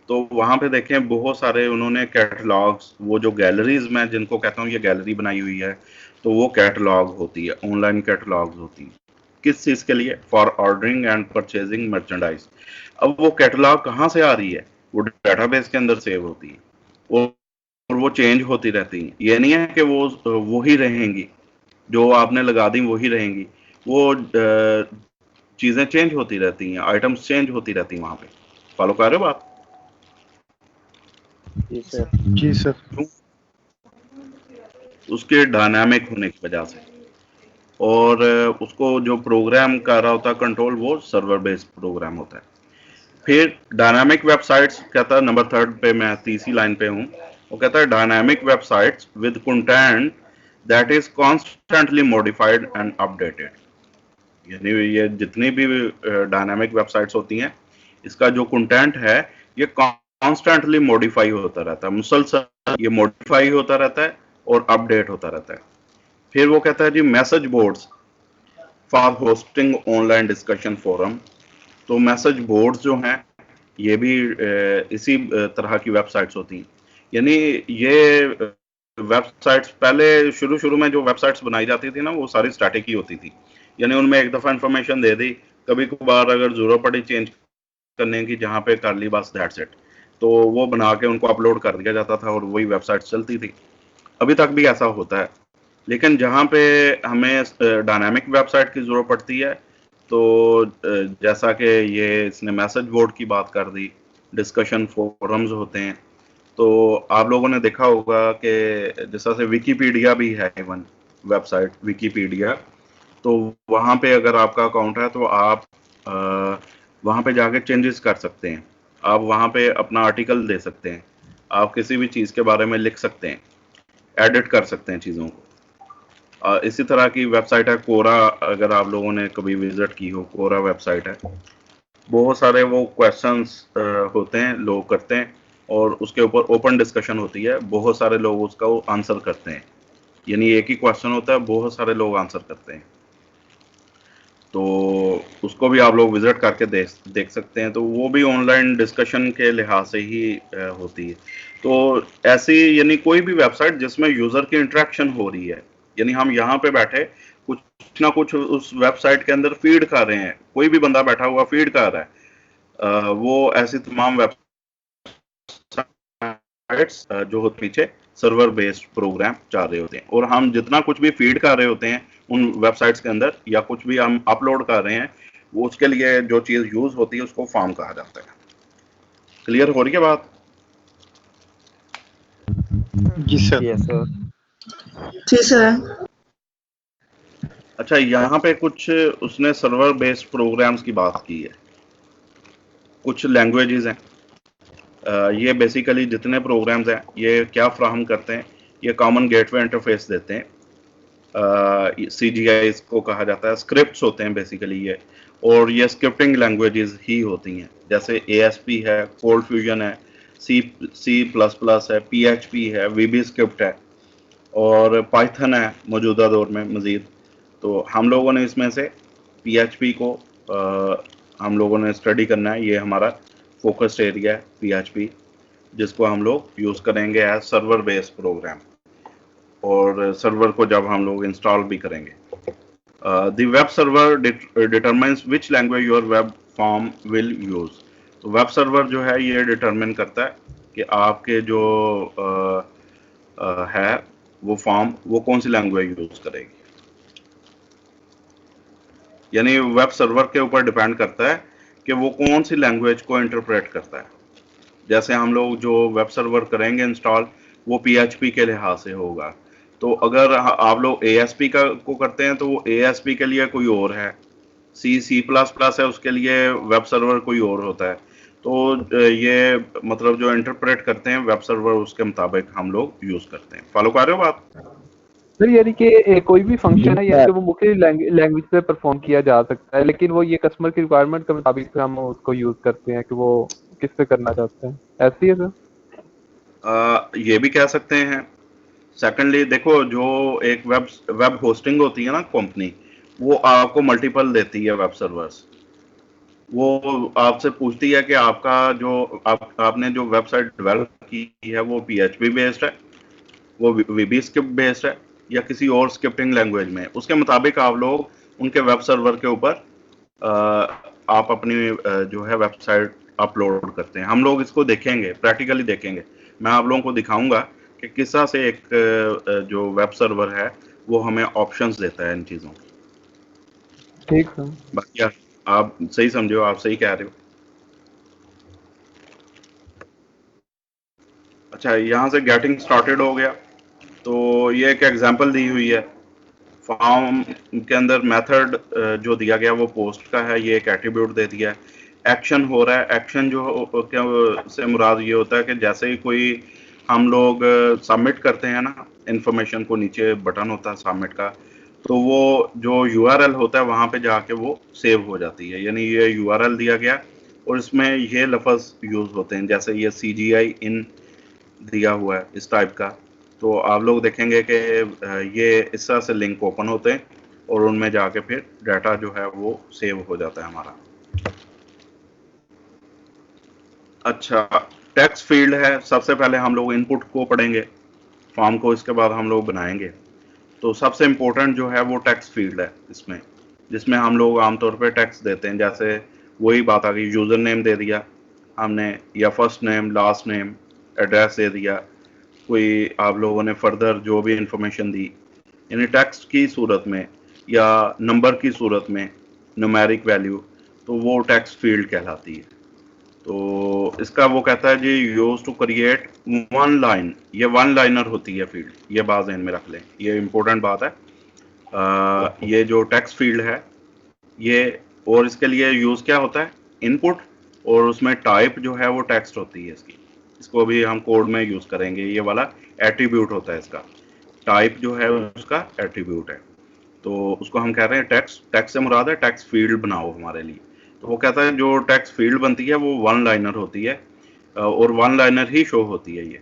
तो वहाँ पे देखें बहुत सारे उन्होंने कैटलॉग्स, वो जो गैलरीज में जिनको कहता हूँ ये गैलरी बनाई हुई है, तो वो कैटलॉग होती है, ऑनलाइन कैटलॉग्स होती है। किस चीज़ के लिए? For ordering and purchasing merchandise. अब वो कैटलॉग कहाँ से आ रही है? वो डाटाबेस के अंदर सेव होती है, और वो चेंज होती रहती हैं। ये नहीं है कि वो ही रहेंगी, जो आपने लगा दी वही रहेंगी। वो चीज़ें चेंज होती रहती हैं, आइटम्स चेंज होती रहती हैं वहाँ पे। फॉलो कर रहे हो आप? जी सर। जी सर। क्यों? उसके डायनामिक होने की वजह से। और उसको जो प्रोग्राम कर रहा होता है कंट्रोल, वो सर्वर बेस्ड प्रोग्राम होता है। फिर डायनामिक वेबसाइट्स कहता है, नंबर 3 पे, मैं तीसरी लाइन पे हूँ। वो कहता है dynamic websites with content that is constantly modified and updated. यानी ये जितनी भी डायनामिक वेबसाइट्स होती हैं, इसका जो कंटेंट है ये कॉन्स्टेंटली मॉडिफाई होता रहता है, मुसलसल ये मॉडिफाई होता रहता है और अपडेट होता रहता है। फिर वो कहता है जी message boards for hosting online discussion forum. तो मैसेज बोर्ड्स जो हैं ये भी इसी तरह की वेबसाइट्स होती हैं। यानी ये वेबसाइट्स पहले शुरू शुरू में जो वेबसाइट्स बनाई जाती थी ना, वो सारी स्टैटिक ही होती थी। यानी उनमें एक दफ़ा इंफॉर्मेशन दे दी, कभी कभार अगर ज़रूरत पड़ी चेंज करने की, जहाँ पे कर ली बस, दैट्स इट। तो वो बना के उनको अपलोड कर दिया जाता था और वही वेबसाइट चलती थी। अभी तक भी ऐसा होता है। लेकिन जहाँ पे हमें डायनामिक वेबसाइट की ज़रूरत पड़ती है, तो जैसा कि ये इसने मैसेज बोर्ड की बात कर दी, डिस्कशन फोरम्स होते हैं। तो आप लोगों ने देखा होगा कि जैसा से विकीपीडिया भी है, इवन वेबसाइट विकीपीडिया। तो वहाँ पे अगर आपका अकाउंट है तो आप वहाँ पे जाके चेंजेस कर सकते हैं। आप वहाँ पे अपना आर्टिकल दे सकते हैं, आप किसी भी चीज़ के बारे में लिख सकते हैं, एडिट कर सकते हैं चीज़ों को। इसी तरह की वेबसाइट है कोरा, अगर आप लोगों ने कभी विजिट की हो, कोरा वेबसाइट है। बहुत सारे वो क्वेश्चंस होते हैं, लोग करते हैं, और उसके ऊपर ओपन डिस्कशन होती है, बहुत सारे लोग उसका वो आंसर करते हैं। यानी एक ही क्वेश्चन होता है, बहुत सारे लोग आंसर करते हैं। तो उसको भी आप लोग विजिट करके देख सकते हैं। तो वो भी ऑनलाइन डिस्कशन के लिहाज से ही होती है। तो ऐसी, यानी कोई भी वेबसाइट जिसमें यूज़र की इंटरेक्शन हो रही है, यानी हम यहाँ पे बैठे कुछ ना कुछ उस वेबसाइट के अंदर फीड कर रहे हैं, कोई भी बंदा बैठा हुआ फीड कर रहा है। वो ऐसी तमाम वेबसाइट्स जो होते पीछे सर्वर बेस्ड प्रोग्राम चल रहे होते हैं, और हम जितना कुछ भी फीड कर रहे होते हैं उन वेबसाइट्स के अंदर, या कुछ भी हम अपलोड कर रहे हैं, वो उसके लिए जो चीज़ यूज होती है उसको फॉर्म कहा जाता है। क्लियर हो रही है बात? जी सर। Yes sir. जी सर। अच्छा, यहाँ पे कुछ उसने सर्वर बेस्ड प्रोग्राम्स की बात की है, कुछ लैंग्वेजेस हैं। ये बेसिकली जितने प्रोग्राम्स हैं ये क्या फ्राहम करते हैं, ये कॉमन गेटवे इंटरफेस देते हैं। CGI इसको कहा जाता है, स्क्रिप्ट्स होते हैं बेसिकली ये, और ये स्क्रिप्टिंग लैंग्वेजेस ही होती हैं, जैसे ASP है, कोल्ड फ्यूजन है, C++ है, PHP है, VB स्क्रिप्ट है और पाइथन है मौजूदा दौर में मज़ीद। तो हम लोगों ने इसमें से PHP को हम लोगों ने स्टडी करना है, ये हमारा फोकस्ड एरिया है PHP, जिसको हम लोग यूज़ करेंगे एज सर्वर बेस्ड प्रोग्राम, और सर्वर को जब हम लोग इंस्टॉल भी करेंगे। The web server determines which language your web form will use. तो वेब सर्वर जो है ये डिटरमिन करता है कि आपके जो है वो फॉर्म वो कौन सी लैंग्वेज यूज़ करेगी, यानी वेब सर्वर के ऊपर डिपेंड करता है कि वो कौन सी लैंग्वेज को इंटरप्रेट करता है। जैसे हम लोग जो वेब सर्वर करेंगे इंस्टॉल, वो PHP के लिहाज से होगा। तो अगर आप लोग ASP को करते हैं तो वो ASP के लिए कोई और है, C++ है उसके लिए वेब सर्वर कोई और होता है। तो ये मतलब जो इंटरप्रेट करते हैं वेब सर्वर, उसके मुताबिक हम लोग यूज़ करते हैं। फॉलो कर रहे हो बात? सर यानी कि कोई भी फंक्शन है यानी कि वो मुख्य लैंग्वेज पे परफॉर्म किया जा सकता है, लेकिन वो ये कस्टमर की रिक्वायरमेंट के मुताबिक हम उसको यूज करते हैं कि वो किस पे करना चाहते हैं। ऐसे ही है सर? ये भी कह सकते हैं। सेकेंडली देखो, जो एक वेब होस्टिंग होती है ना कंपनी, वो आपको मल्टीपल देती है वेब सर्वर्स। वो आपसे पूछती है कि आपका जो आपने जो वेबसाइट डेवलप की है वो PHP बेस्ड है, वो VB स्क्रिप्ट बेस्ड है, या किसी और स्क्रिप्टिंग लैंग्वेज में। उसके मुताबिक आप लोग उनके वेब सर्वर के ऊपर आप अपनी जो है वेबसाइट अपलोड करते हैं। हम लोग इसको देखेंगे, प्रैक्टिकली देखेंगे। मैं आप लोगों को दिखाऊंगा कि किस तरह से एक जो वेब सर्वर है वो हमें ऑप्शंस देता है इन चीज़ों की। ठीक सर। बाकी आप सही समझो, आप सही कह रहे हो। अच्छा, यहाँ से गेटिंग स्टार्टेड हो गया। तो ये एक एग्जांपल दी हुई है फॉर्म के अंदर। मेथड जो दिया गया वो पोस्ट का है, ये एक एट्रीब्यूट दे दिया है। एक्शन हो रहा है, एक्शन जो क्या से मुराद ये होता है कि जैसे ही कोई हम लोग सबमिट करते हैं ना इंफॉर्मेशन को, नीचे बटन होता है सबमिट का, तो वो जो URL होता है वहाँ पे जाके वो सेव हो जाती है। यानी ये URL दिया गया और इसमें ये लफ्ज़ यूज़ होते हैं, जैसे ये CGI इन दिया हुआ है इस टाइप का। तो आप लोग देखेंगे कि ये इस तरह से लिंक ओपन होते हैं और उनमें जाके फिर डाटा जो है वो सेव हो जाता है हमारा। अच्छा, टेक्स्ट फील्ड है। सबसे पहले हम लोग इनपुट को पढ़ेंगे फॉर्म को, इसके बाद हम लोग बनाएंगे। तो सबसे इम्पोर्टेंट जो है वो टेक्स्ट फील्ड है इसमें, जिसमें हम लोग आमतौर पे टेक्स्ट देते हैं। जैसे वही बात आ गई, यूज़र नेम दे दिया हमने, या first name, last name, address दे दिया, कोई आप लोगों ने फर्दर जो भी इंफॉर्मेशन दी, यानी टेक्स्ट की सूरत में या नंबर की सूरत में, न्यूमेरिक वैल्यू, तो वो टेक्स्ट फील्ड कहलाती है। तो इसका वो कहता है जी use to create one line, ये वन लाइनर होती है फील्ड, ये बात ध्यान में रख लें, ये इंपॉर्टेंट बात है। ये जो टेक्स्ट फील्ड है ये, और इसके लिए यूज क्या होता है, इनपुट, और उसमें टाइप जो है वो टेक्स्ट होती है इसकी। इसको भी हम कोड में यूज करेंगे, ये वाला एट्रीब्यूट होता है इसका। टाइप जो है उसका एट्रीब्यूट है, तो उसको हम कह रहे हैं टेक्स्ट। टेक्स्ट से मुराद है टेक्स्ट फील्ड बनाओ हमारे लिए। तो वो कहता है जो टेक्स्ट फील्ड बनती है वो वन लाइनर होती है, और वन लाइनर ही शो होती है ये।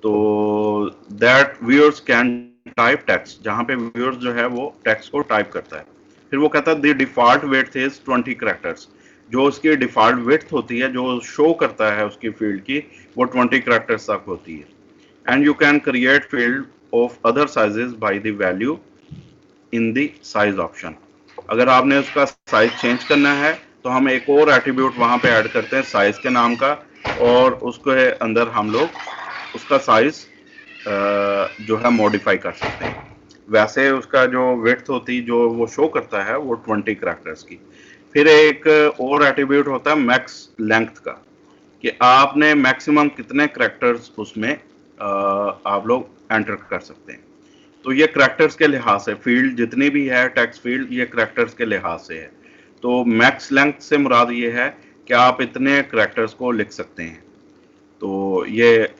तो that viewers can type text, जहाँ पे व्यूअर्स जो है वो टेक्स्ट को टाइप करता है। फिर वो कहता है the default width is 20 characters, जो उसकी डिफॉल्ट विड्थ होती है जो शो करता है उसकी फील्ड की, वो 20 कैरेक्टर्स तक होती है। And you can create field of other sizes by the value in the size option. अगर आपने उसका साइज चेंज करना है तो हम एक और एट्रीब्यूट वहां पे ऐड करते हैं साइज के नाम का, और उसके अंदर हम लोग उसका साइज जो है मॉडिफाई कर सकते हैं। वैसे उसका जो विड्थ होती जो वो शो करता है वो 20 कैरेक्टर्स की। फिर एक और एट्रीब्यूट होता है मैक्स लेंथ का, कि आपने मैक्सिमम कितने कैरेक्टर्स उसमें आप लोग एंटर कर सकते हैं। तो ये करैक्टर्स के लिहाज से फील्ड जितनी भी है टेक्स्ट फील्ड, ये करैक्टर्स के लिहाज से है। तो मैक्स लेंथ से मुराद ये है कि आप इतने करैक्टर्स को लिख सकते हैं। तो ये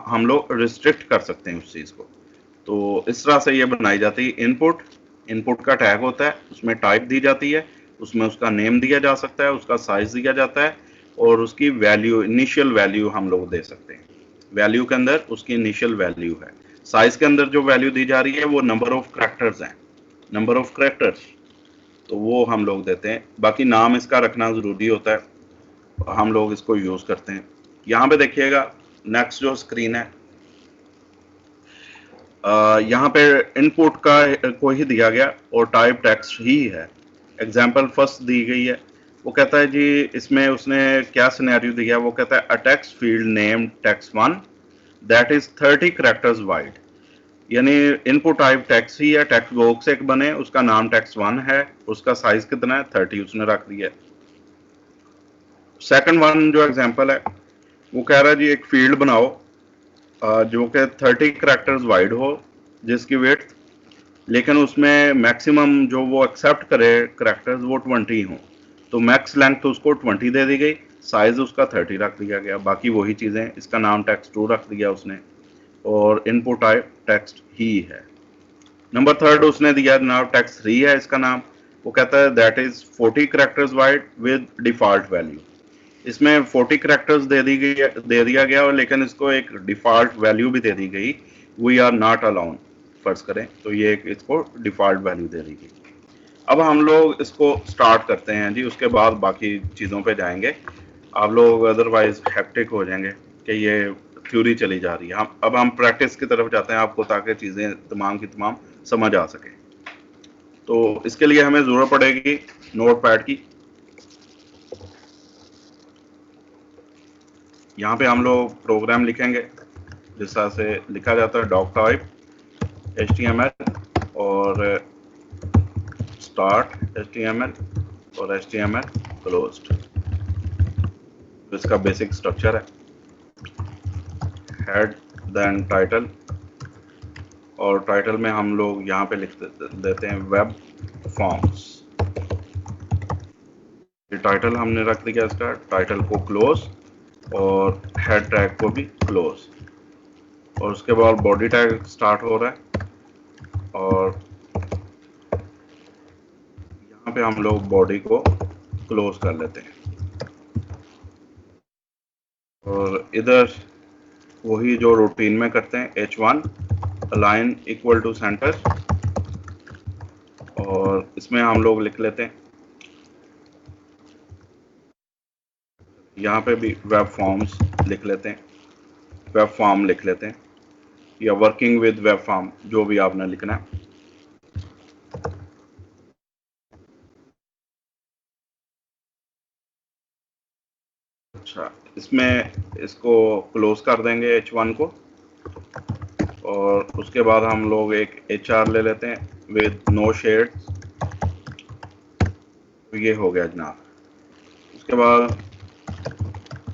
हम लोग रिस्ट्रिक्ट कर सकते हैं उस चीज़ को। तो इस तरह से ये बनाई जाती है। इनपुट का टैग होता है, उसमें टाइप दी जाती है, उसमें उसका नेम दिया जा सकता है, उसका साइज दिया जाता है और उसकी वैल्यू, इनिशियल वैल्यू हम लोग दे सकते हैं। वैल्यू के अंदर उसकी इनिशियल वैल्यू है। साइज के अंदर जो वैल्यू दी जा रही है वो नंबर ऑफ करैक्टर्स हैं, नंबर ऑफ करैक्टर्स, तो वो हम लोग देते हैं। बाकी नाम इसका रखना ज़रूरी होता है, हम लोग इसको यूज़ करते हैं। यहाँ पे देखिएगा नेक्स्ट जो स्क्रीन है, यहाँ पे इनपुट का को ही दिया गया और टाइप टेक्स्ट ही है। एग्जाम्पल फर्स्ट दी गई है, वो कहता है जी इसमें उसने क्या सिनेरियो दिया है, वो कहता है a text field name text 1 that is 30 characters wide. यानी इनपुट टाइप टेक्स्ट ही है, टेक्स्ट बॉक्स एक बने, उसका नाम टेक्स्ट 1 है, उसका साइज कितना है 30 उसने रख दिया है। सेकंड वन जो एग्जांपल है वो कह रहा है जी एक फील्ड बनाओ जो कि 30 करैक्टर्स वाइड हो जिसकी वेट, लेकिन उसमें मैक्सिमम जो वो एक्सेप्ट करे करैक्टर्स वो 20 हो। तो मैक्स लेंथ उसको 20 दे दी गई, साइज उसका 30 रख दिया गया, बाकी वही चीज़ें। इसका नाम टेक्स्ट 2 रख दिया उसने और इनपुट टाइप टेक्स्ट ही है। नंबर थर्ड उसने दिया नाम टेक्स्ट 3 है इसका नाम, वो कहता है that is 40 characters wide with default value. इसमें 40 करैक्टर्स दे दिया गया और लेकिन इसको एक डिफॉल्ट वैल्यू भी दे दी गई, वी आर नॉट अलाउड फर्ज करें, तो ये इसको डिफॉल्ट वैल्यू दे दी गई। अब हम लोग इसको स्टार्ट करते हैं जी, उसके बाद बाकी चीज़ों पे जाएंगे। आप लोग अदरवाइज हैप्टिक हो जाएंगे कि ये थ्योरी चली जा रही है। अब हम प्रैक्टिस की तरफ जाते हैं आपको, ताकि चीज़ें तमाम की तमाम समझ आ सके। तो इसके लिए हमें ज़रूरत पड़ेगी नोट पैड की। यहाँ पे हम लोग प्रोग्राम लिखेंगे जिस तरह से लिखा जाता है डॉक टाइप HTML और स्टार्ट HTML और HTML क्लोज्ड। इसका बेसिक स्ट्रक्चर है हेड देन टाइटल, और टाइटल में हम लोग यहाँ पे लिख देते हैं वेब फॉर्म्स। टाइटल हमने रख दिया, इसका टाइटल को क्लोज और हेड टैग को भी क्लोज, और उसके बाद बॉडी टैग स्टार्ट हो रहा है और यहाँ पे हम लोग बॉडी को क्लोज कर लेते हैं। और इधर वही जो रूटीन में करते हैं H1 align equal to centre, और इसमें हम लोग लिख लेते हैं यहाँ पे भी वेब फॉर्म्स लिख लेते हैं, वेब फॉर्म लिख लेते हैं या वर्किंग विद वेब फॉर्म, जो भी आपने लिखना है। अच्छा, इसमें इसको क्लोज कर देंगे H1 को, और उसके बाद हम लोग एक HR ले लेते हैं विद नो शेड्स। ये हो गया जनाब। उसके बाद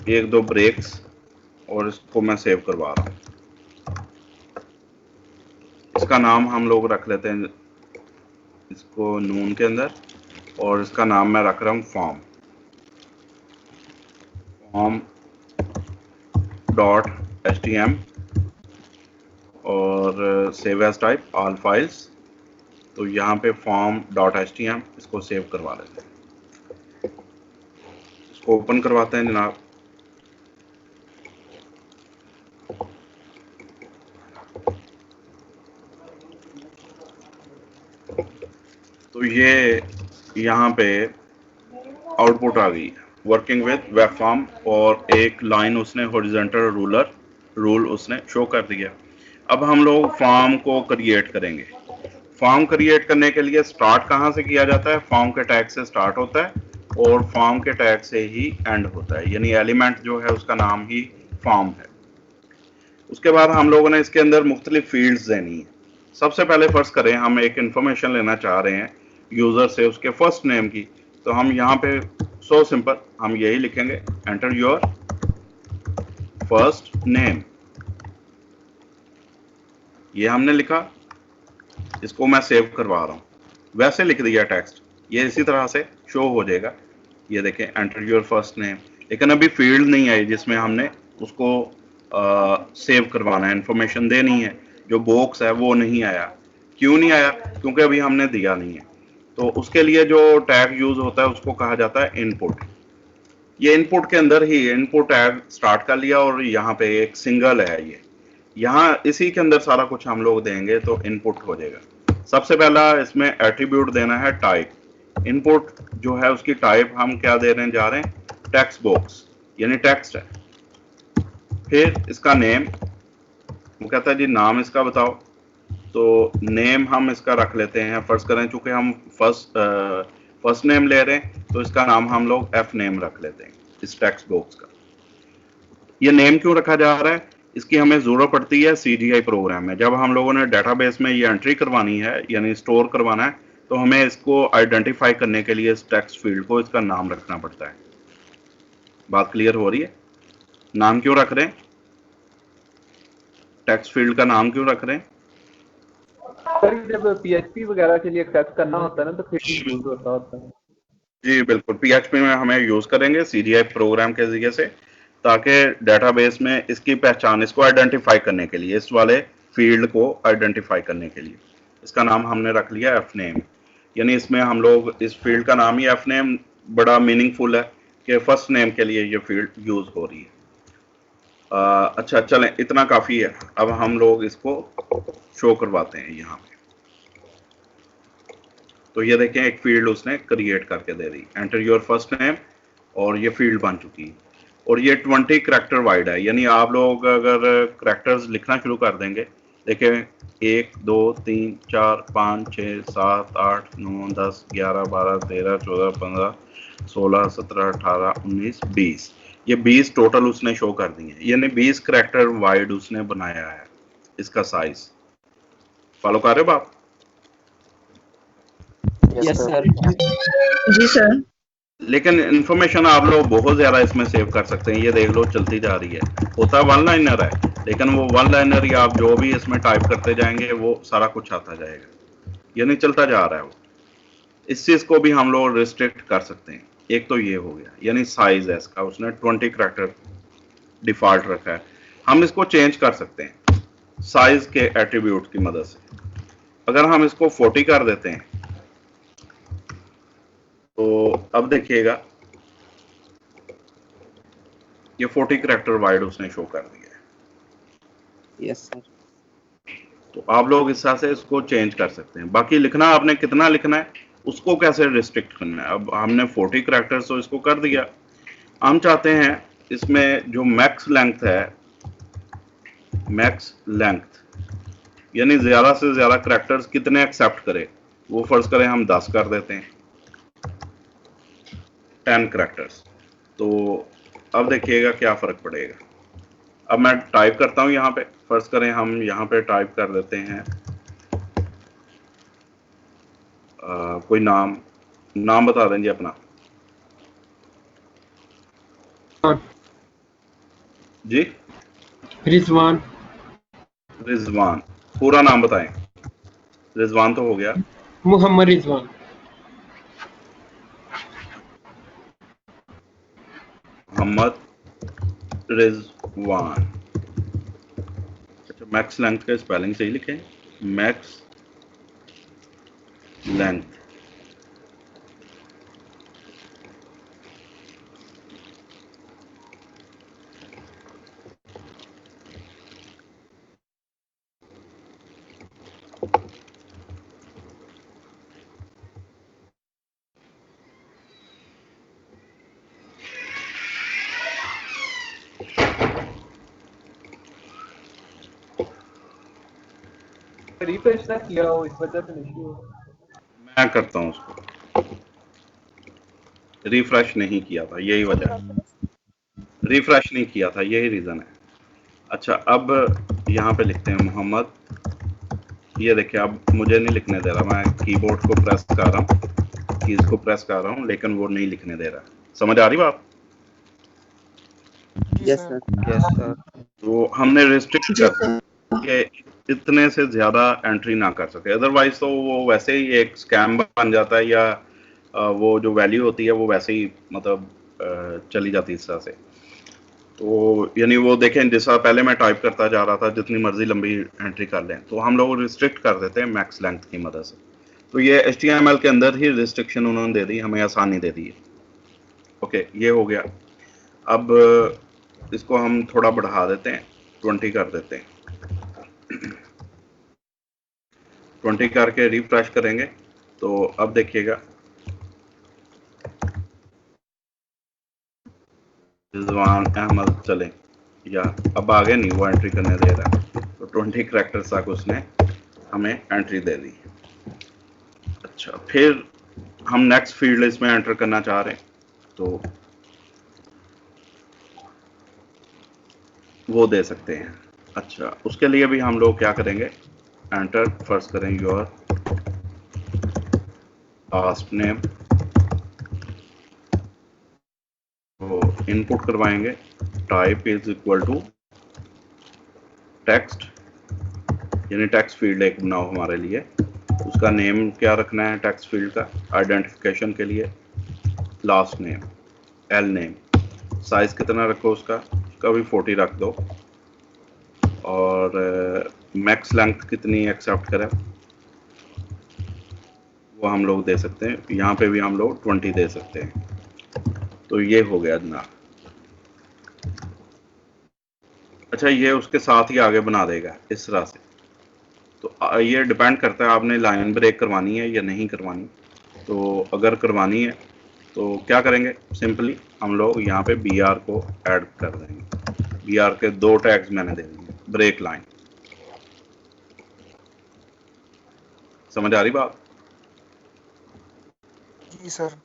एक दो ब्रेक्स और इसको मैं सेव करवा रहा हूँ। इसका नाम हम लोग रख लेते हैं इसको नून के अंदर, और इसका नाम मैं रख रहा हूँ फॉर्म डॉट HTML और save as type all files. तो यहाँ पे फॉर्म डॉट HTML इसको सेव करवा लेते हैं, इसको ओपन करवाते हैं जनाब। तो ये यहाँ पे आउटपुट आ गई वर्किंग विद वेब फॉर्म, और एक लाइन उसने हॉरिजॉन्टल रूल उसने शो कर दिया। अब हम लोग फॉर्म को क्रिएट करेंगे। फॉर्म क्रिएट करने के लिए स्टार्ट कहाँ से किया जाता है? फॉर्म के टैग से स्टार्ट होता है और फॉर्म के टैग से ही एंड होता है, यानी एलिमेंट जो है उसका नाम ही फॉर्म है। उसके बाद हम लोगों ने इसके अंदर मुख्तलिफ फील्ड्स देनी है। सबसे पहले फर्स्ट करें हम एक इंफॉर्मेशन लेना चाह रहे हैं यूजर से उसके फर्स्ट नेम की, तो हम यहाँ पे सो सिंपल हम यही लिखेंगे एंटर योर फर्स्ट नेम। ये हमने लिखा, इसको मैं सेव करवा रहा हूँ, वैसे लिख दिया टेक्स्ट, ये इसी तरह से शो हो जाएगा। ये देखें, एंटर योर फर्स्ट नेम, लेकिन अभी फील्ड नहीं आई जिसमें हमने उसको सेव करवाना है, इंफॉर्मेशन देनी है। जो बॉक्स है वो नहीं आया। क्यों नहीं आया? क्योंकि अभी हमने दिया नहीं है। तो उसके लिए जो टैग यूज होता है उसको कहा जाता है इनपुट। ये इनपुट के अंदर ही इनपुट टैग स्टार्ट कर लिया और यहाँ पे एक सिंगल है, ये यहाँ इसी के अंदर सारा कुछ हम लोग देंगे तो इनपुट हो जाएगा। सबसे पहला इसमें एट्रीब्यूट देना है टाइप। इनपुट जो है उसकी टाइप हम क्या देने जा रहे हैं? टेक्स्ट बॉक्स, यानी टेक्स्ट है। फिर इसका नेम, वो कहता है जी नाम इसका बताओ, तो नेम हम इसका रख लेते हैं। फर्ज करें चूंकि हम फर्स्ट नेम ले रहे हैं तो इसका नाम हम लोग एफ नेम रख लेते हैं इस टेक्स्ट बॉक्स का। ये नेम क्यों रखा जा रहा है? इसकी हमें जरूरत पड़ती है CGI प्रोग्राम में। जब हम लोगों ने डेटाबेस में ये एंट्री करवानी है यानी स्टोर करवाना है तो हमें इसको आइडेंटिफाई करने के लिए इस टेक्स्ट फील्ड को इसका नाम रखना पड़ता है। बात क्लियर हो रही है? नाम क्यों रख रहे हैं? टेक्स्ट फील्ड का नाम क्यों रख रहे हैं? सर जब PHP वगैरह के लिए एक्सेस करना होता है ना तो फिर यूज होता है। जी बिल्कुल, PHP में हमें यूज करेंगे CGI प्रोग्राम के जरिए से, ताकि डेटाबेस में इसकी पहचान, इसको आइडेंटिफाई करने के लिए, इस वाले फील्ड को आइडेंटिफाई करने के लिए। इसका नाम हमने रख लिया एफ नेम, यानी इसमें हम लोग इस फील्ड का नाम ही एफ नेम, बड़ा मीनिंगफुल है कि फर्स्ट नेम के लिए ये फील्ड यूज हो रही है। अच्छा चलें, इतना काफ़ी है। अब हम लोग इसको शो करवाते हैं यहाँ पे। तो ये देखें, एक फील्ड उसने क्रिएट करके दे दी, एंटर योर फर्स्ट नेम, और ये फील्ड बन चुकी है। और ये 20 करैक्टर वाइड है, यानी आप लोग अगर करैक्टर्स लिखना शुरू कर देंगे, देखें 1 2 3 4 5 6 7 8 9 10 11 12 13 14 15 16 17 18 19 20, ये 20 टोटल उसने शो कर दी है, यानी 20 करैक्टर वाइड उसने बनाया है इसका साइज। फॉलो कर रहे हो आप? Yes sir. जी सर। लेकिन इंफॉर्मेशन आप लोग बहुत ज्यादा इसमें सेव कर सकते हैं। ये देख लो चलती जा रही है, होता वन लाइनर है, लेकिन वो वन लाइनर ही आप जो भी इसमें टाइप करते जाएंगे वो सारा कुछ आता जाएगा, यानी चलता जा रहा है वो। इस चीज को भी हम लोग रिस्ट्रिक्ट कर सकते हैं। एक तो ये हो गया, यानी साइज है इसका, उसने 20 करैक्टर डिफॉल्ट रखा है। हम इसको चेंज कर सकते हैं साइज के एट्रीब्यूट की मदद से। अगर हम इसको 40 कर देते हैं तो अब देखिएगा ये 40 करैक्टर वाइड उसने शो कर दिया है। Yes sir. तो आप लोग इस तरह से इसको चेंज कर सकते हैं। बाकी लिखना आपने कितना लिखना है उसको कैसे रिस्ट्रिक्ट करना है। अब हमने 40 करैक्टर्स तो इसको कर दिया। हम चाहते हैं इसमें जो मैक्स लेंथ है, मैक्स लेंथ यानी ज्यादा से ज्यादा करैक्टर्स कितने एक्सेप्ट करे, वो फर्ज करें हम 10 कर देते हैं, 10 करैक्टर्स। तो अब देखिएगा क्या फर्क पड़ेगा। अब मैं टाइप करता हूं यहाँ पे, फर्ज करें हम यहाँ पे टाइप कर देते हैं कोई नाम बता दें जी अपना। जी रिजवान। रिजवान, पूरा नाम बताएं। रिजवान तो हो गया। मोहम्मद रिजवान। मोहम्मद रिजवान। अच्छा, मैक्स लेंथ का स्पेलिंग सही लिखें, मैक्स लेंथ। रिफ्रेश ना किया हो इस वजह से इशू हो। मैं करता हूं उसको, रिफ्रेश नहीं किया था, यही वजह है। रिफ्रेश नहीं किया था, यही रीजन है। अच्छा, अब यहाँ पे लिखते हैं मोहम्मद। ये देखिए, अब मुझे नहीं लिखने दे रहा, मैं कीबोर्ड को प्रेस कर रहा हूँ, कीज को प्रेस कर रहा हूँ, लेकिन वो नहीं लिखने दे रहा। समझ आ रही बात? Yes sir. Yes sir. तो हमने रिस्ट्रिक्ट कर कि इतने से ज़्यादा एंट्री ना कर सके, अदरवाइज तो वो वैसे ही एक स्कैम बन जाता है, या वो जो वैल्यू होती है वो वैसे ही मतलब चली जाती है इस तरह से। तो यानी वो देखें, जैसा पहले मैं टाइप करता जा रहा था, जितनी मर्जी लंबी एंट्री कर लें, तो हम लोग रिस्ट्रिक्ट कर देते हैं मैक्स लेंथ की मदद से। तो ये HTML के अंदर ही रिस्ट्रिक्शन उन्होंने दे दी, हमें आसानी दे दी है। ओके, ये हो गया। अब इसको हम थोड़ा बढ़ा देते हैं, 20 कर देते हैं। 20 करके रिफ्रेश करेंगे तो अब देखिएगा रिजवान अहमद चले, या अब आगे नहीं वो एंट्री करने दे रहा, तो 20 करैक्टर्स तक उसने हमें एंट्री दे दी। अच्छा, फिर हम नेक्स्ट फील्ड इसमें एंटर करना चाह रहे हैं, तो वो दे सकते हैं। अच्छा, उसके लिए भी हम लोग क्या करेंगे, एंटर फर्स्ट करें योर लास्ट नेम, तो इनपुट करवाएंगे type is equal to text, यानी टेक्स्ट फील्ड एक बनाओ हमारे लिए। उसका नेम क्या रखना है टेक्स्ट फील्ड का, आइडेंटिफिकेशन के लिए last name, L name. Size कितना रखो उसका भी 40 रख दो, और मैक्स लेंथ कितनी एक्सेप्ट करें वो हम लोग दे सकते हैं। यहाँ पे भी हम लोग 20 दे सकते हैं। तो ये हो गया जनाब। अच्छा, ये उसके साथ ही आगे बना देगा इस तरह से। तो ये डिपेंड करता है आपने लाइन ब्रेक करवानी है या नहीं करवानी। तो अगर करवानी है तो क्या करेंगे, सिंपली हम लोग यहाँ पे BR को ऐड कर देंगे। BR के 2 टैग्स मैंने दे दिए, ब्रेक लाइन। समझ आ रही बात? जी सर।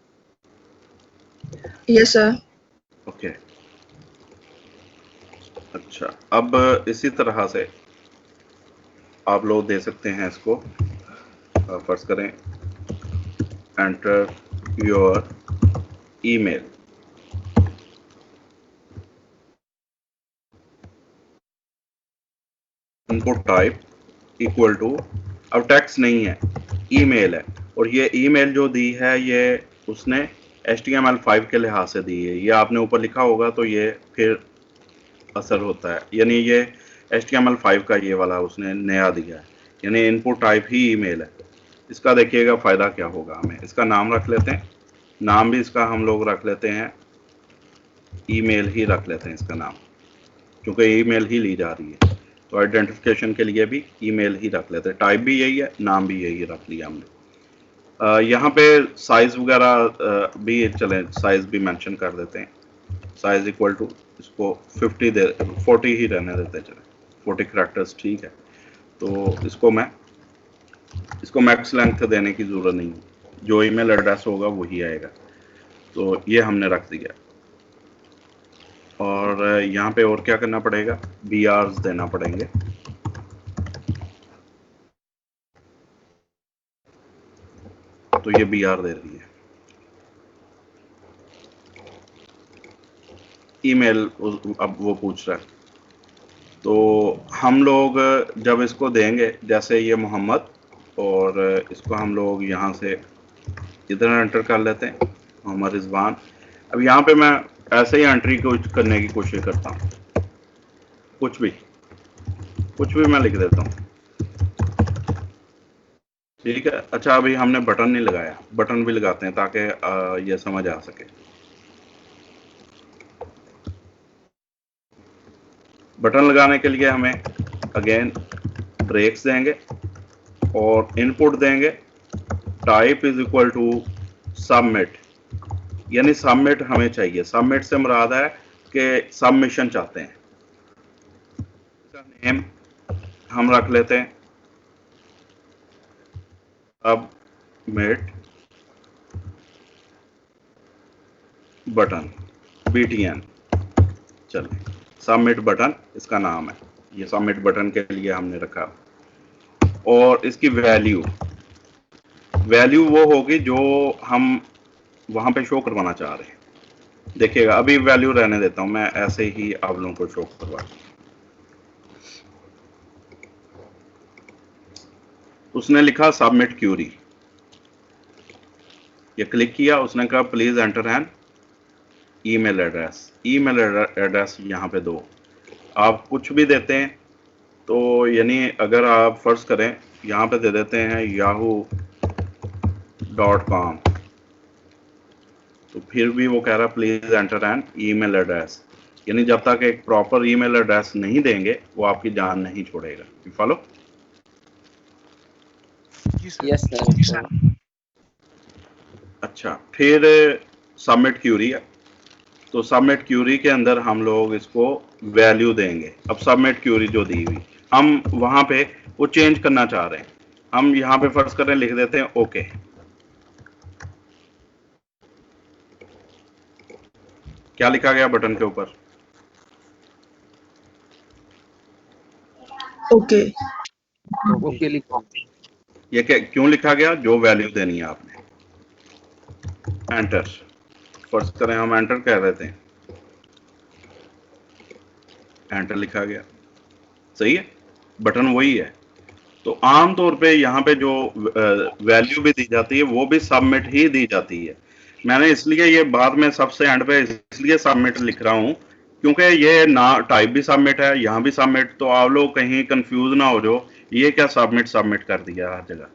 Yes sir. ओके। अच्छा, अब इसी तरह से आप लोग दे सकते हैं इसको। फर्स्ट करें enter your email, input type equal to, अब टेक्स्ट नहीं है, ईमेल है, और ये ईमेल जो दी है ये उसने HTML5 के लिहाज से दी है। ये आपने ऊपर लिखा होगा तो ये फिर असर होता है, यानी ये HTML5 का ये वाला उसने नया दिया है, यानी इनपुट टाइप ही ईमेल है। इसका देखिएगा फ़ायदा क्या होगा, हमें इसका नाम रख लेते हैं, नाम भी इसका हम लोग रख लेते हैं, ईमेल ही रख लेते हैं इसका नाम, क्योंकि ईमेल ही ली जा रही है। तो आइडेंटिफिकेशन के लिए भी ईमेल ही रख लेते हैं, टाइप भी यही है, नाम भी यही रख लिया हमने। यहाँ पे साइज़ वगैरह भी चलें, साइज़ भी मेंशन कर देते हैं। साइज़ इक्वल टू इसको 40 ही रहने देते हैं, चले 40 करैक्टर्स, ठीक है। तो इसको मैक्स लेंथ देने की ज़रूरत नहीं है, जो ईमेल एड्रेस होगा वही आएगा। तो ये हमने रख दिया। और यहाँ पे और क्या करना पड़ेगा, BRs देना पड़ेंगे। तो ये BR दे रही है। ईमेल अब वो पूछ रहा है, तो हम लोग जब इसको देंगे, जैसे ये मोहम्मद, और इसको हम लोग यहाँ से इधर एंटर कर लेते हैं, मोहम्मद रिजवान। अब यहाँ पे मैं ऐसे ही एंट्री करने की कोशिश करता हूँ, कुछ भी मैं लिख देता हूँ, ठीक है। अच्छा, अभी हमने बटन नहीं लगाया, बटन भी लगाते हैं ताकि ये समझ आ सके। बटन लगाने के लिए हमें अगेन ब्रेक्स देंगे और इनपुट देंगे type is equal to submit, यानी सबमिट हमें चाहिए। सबमिट से मुराद है कि सबमिशन चाहते हैं। नेम हम रख लेते हैं अब मेट बटन BTN, चलिए सबमिट बटन इसका नाम है, ये सबमिट बटन के लिए हमने रखा। और इसकी वैल्यू वो होगी जो हम वहां पे शो करवाना चाह रहे हैं। देखिएगा, अभी वैल्यू रहने देता हूं मैं, ऐसे ही आप लोगों को शो करवा। उसने लिखा सबमिट क्यूरी, ये क्लिक किया, उसने कहा please enter an email address. Email address यहाँ पे दो, आप कुछ भी देते हैं तो यानी अगर आप फर्ज करें यहाँ पे दे देते हैं yahoo.com, तो फिर भी वो कह रहा है please enter an email address, यानी जब तक एक प्रॉपर ईमेल एड्रेस नहीं देंगे वो आपकी जान नहीं छोड़ेगा। You follow? Yes sir. अच्छा, फिर सबमिट क्यूरी है, तो सबमिट क्यूरी के अंदर हम लोग इसको वैल्यू देंगे। अब सबमिट क्यूरी जो दी हुई हम वहां पे वो चेंज करना चाह रहे हैं, हम यहाँ पे फर्ज करें लिख देते हैं ओके। क्या लिखा गया बटन के ऊपर? ओके। ओके लिखो। ये क्यों लिखा गया? जो वैल्यू देनी है आपने। एंटर, फर्ज करें हम एंटर कह रहे थे, एंटर लिखा गया, सही है, बटन वही है। तो आमतौर पे यहाँ पे जो वैल्यू भी दी जाती है वो भी सबमिट ही दी जाती है। मैंने इसलिए ये बाद में सबसे एंड पे इसलिए सबमिट लिख रहा हूँ क्योंकि ये ना टाइप भी सबमिट है, यहाँ भी सबमिट, तो आप लोग कहीं कंफ्यूज ना हो जाओ ये क्या सबमिट सबमिट कर दिया हर जगह।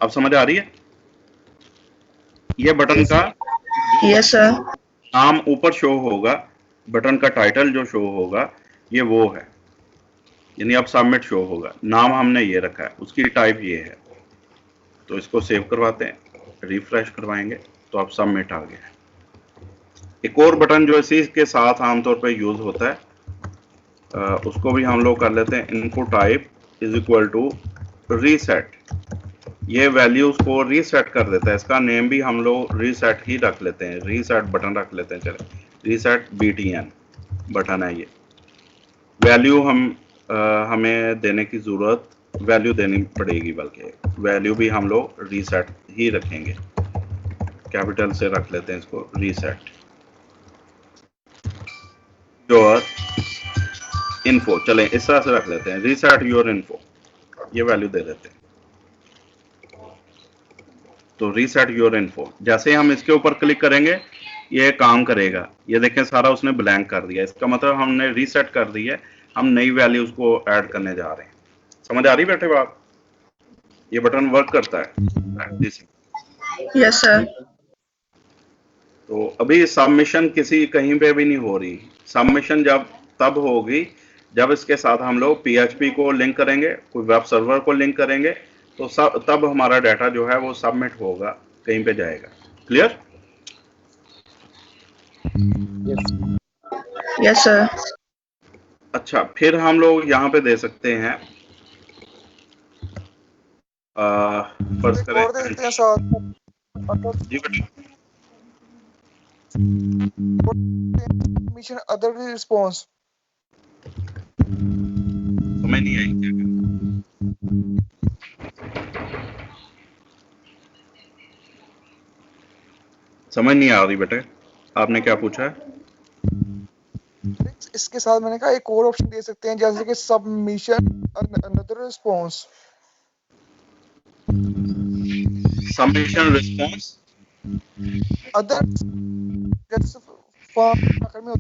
अब समझ आ रही है? ये बटन का यस सर। नाम ऊपर शो होगा, बटन का टाइटल जो शो होगा ये वो है, यानी अब सबमिट शो होगा, नाम हमने ये रखा है, उसकी टाइप ये है। तो इसको सेव करवाते हैं, रिफ्रेश करवाएंगे तो अब सबमिट आ गया। एक और बटन जो इसी के साथ आमतौर पर यूज होता है उसको भी हम लोग कर लेते हैं, input type is equal to reset. ये वैल्यूज को रीसेट कर देता है, इसका नेम भी हम लोग रीसेट ही रख लेते हैं, रीसेट बटन रख लेते हैं। चले, रीसेट BTN बटन है ये। वैल्यू हमें देने की जरूरत, वैल्यू देनी पड़ेगी, बल्कि वैल्यू भी हम लोग रीसेट ही रखेंगे, कैपिटल से रख लेते हैं इसको, रीसेट योर इन्फो। चलें इस तरह से रख लेते हैं, रीसेट योर इन्फो, ये वैल्यू दे देते हैं। तो रीसेट योर इन्फो, जैसे हम इसके ऊपर क्लिक करेंगे ये काम करेगा। ये देखें सारा उसने ब्लैंक कर दिया, इसका मतलब हमने रीसेट कर दी है, हम नई वैल्यूज को ऐड करने जा रहे हैं। समझ आ रही बैठे बात? ये बटन वर्क करता है। Yes sir. तो अभी सबमिशन किसी कहीं पे भी नहीं हो रही, सबमिशन जब तब होगी जब इसके साथ हम लोग PHP को लिंक करेंगे, कोई वेब सर्वर को लिंक करेंगे, तो सब तब हमारा डाटा जो है वो सबमिट होगा, कहीं पे जाएगा। क्लियर? Yes sir. अच्छा, फिर हम लोग यहाँ पे दे सकते हैं फर्स्ट करें और दे देते हैं साथ जी बेटा, मिशन अदर रिस्पांस। समझ नहीं आई क्या? समझ नहीं आ रही बेटे, आपने क्या पूछा है? इसके साथ मैंने कहा एक और ऑप्शन दे सकते हैं जैसे कि submission another response. Submission response other जैसे फॉर्म आखिर में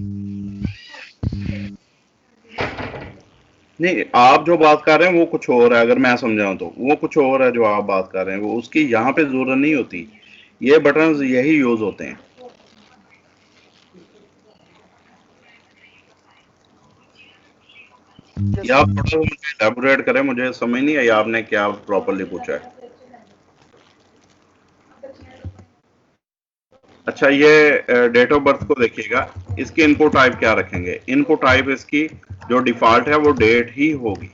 नहीं, आप जो बात कर रहे हैं वो कुछ और है, अगर मैं समझाऊं तो वो कुछ और है जो आप बात कर रहे हैं, वो उसकी यहाँ पे जरूरत नहीं होती। ये बटन्स यही यूज होते हैं। ये आप थोड़ा सा मुझे एलैबोरेट करें, मुझे समझ नहीं आई आपने क्या प्रॉपरली पूछा है। अच्छा, ये डेट ऑफ बर्थ को देखिएगा, इसकी इनपुट टाइप क्या रखेंगे? इनपुट टाइप इसकी जो डिफॉल्ट है वो डेट ही होगी,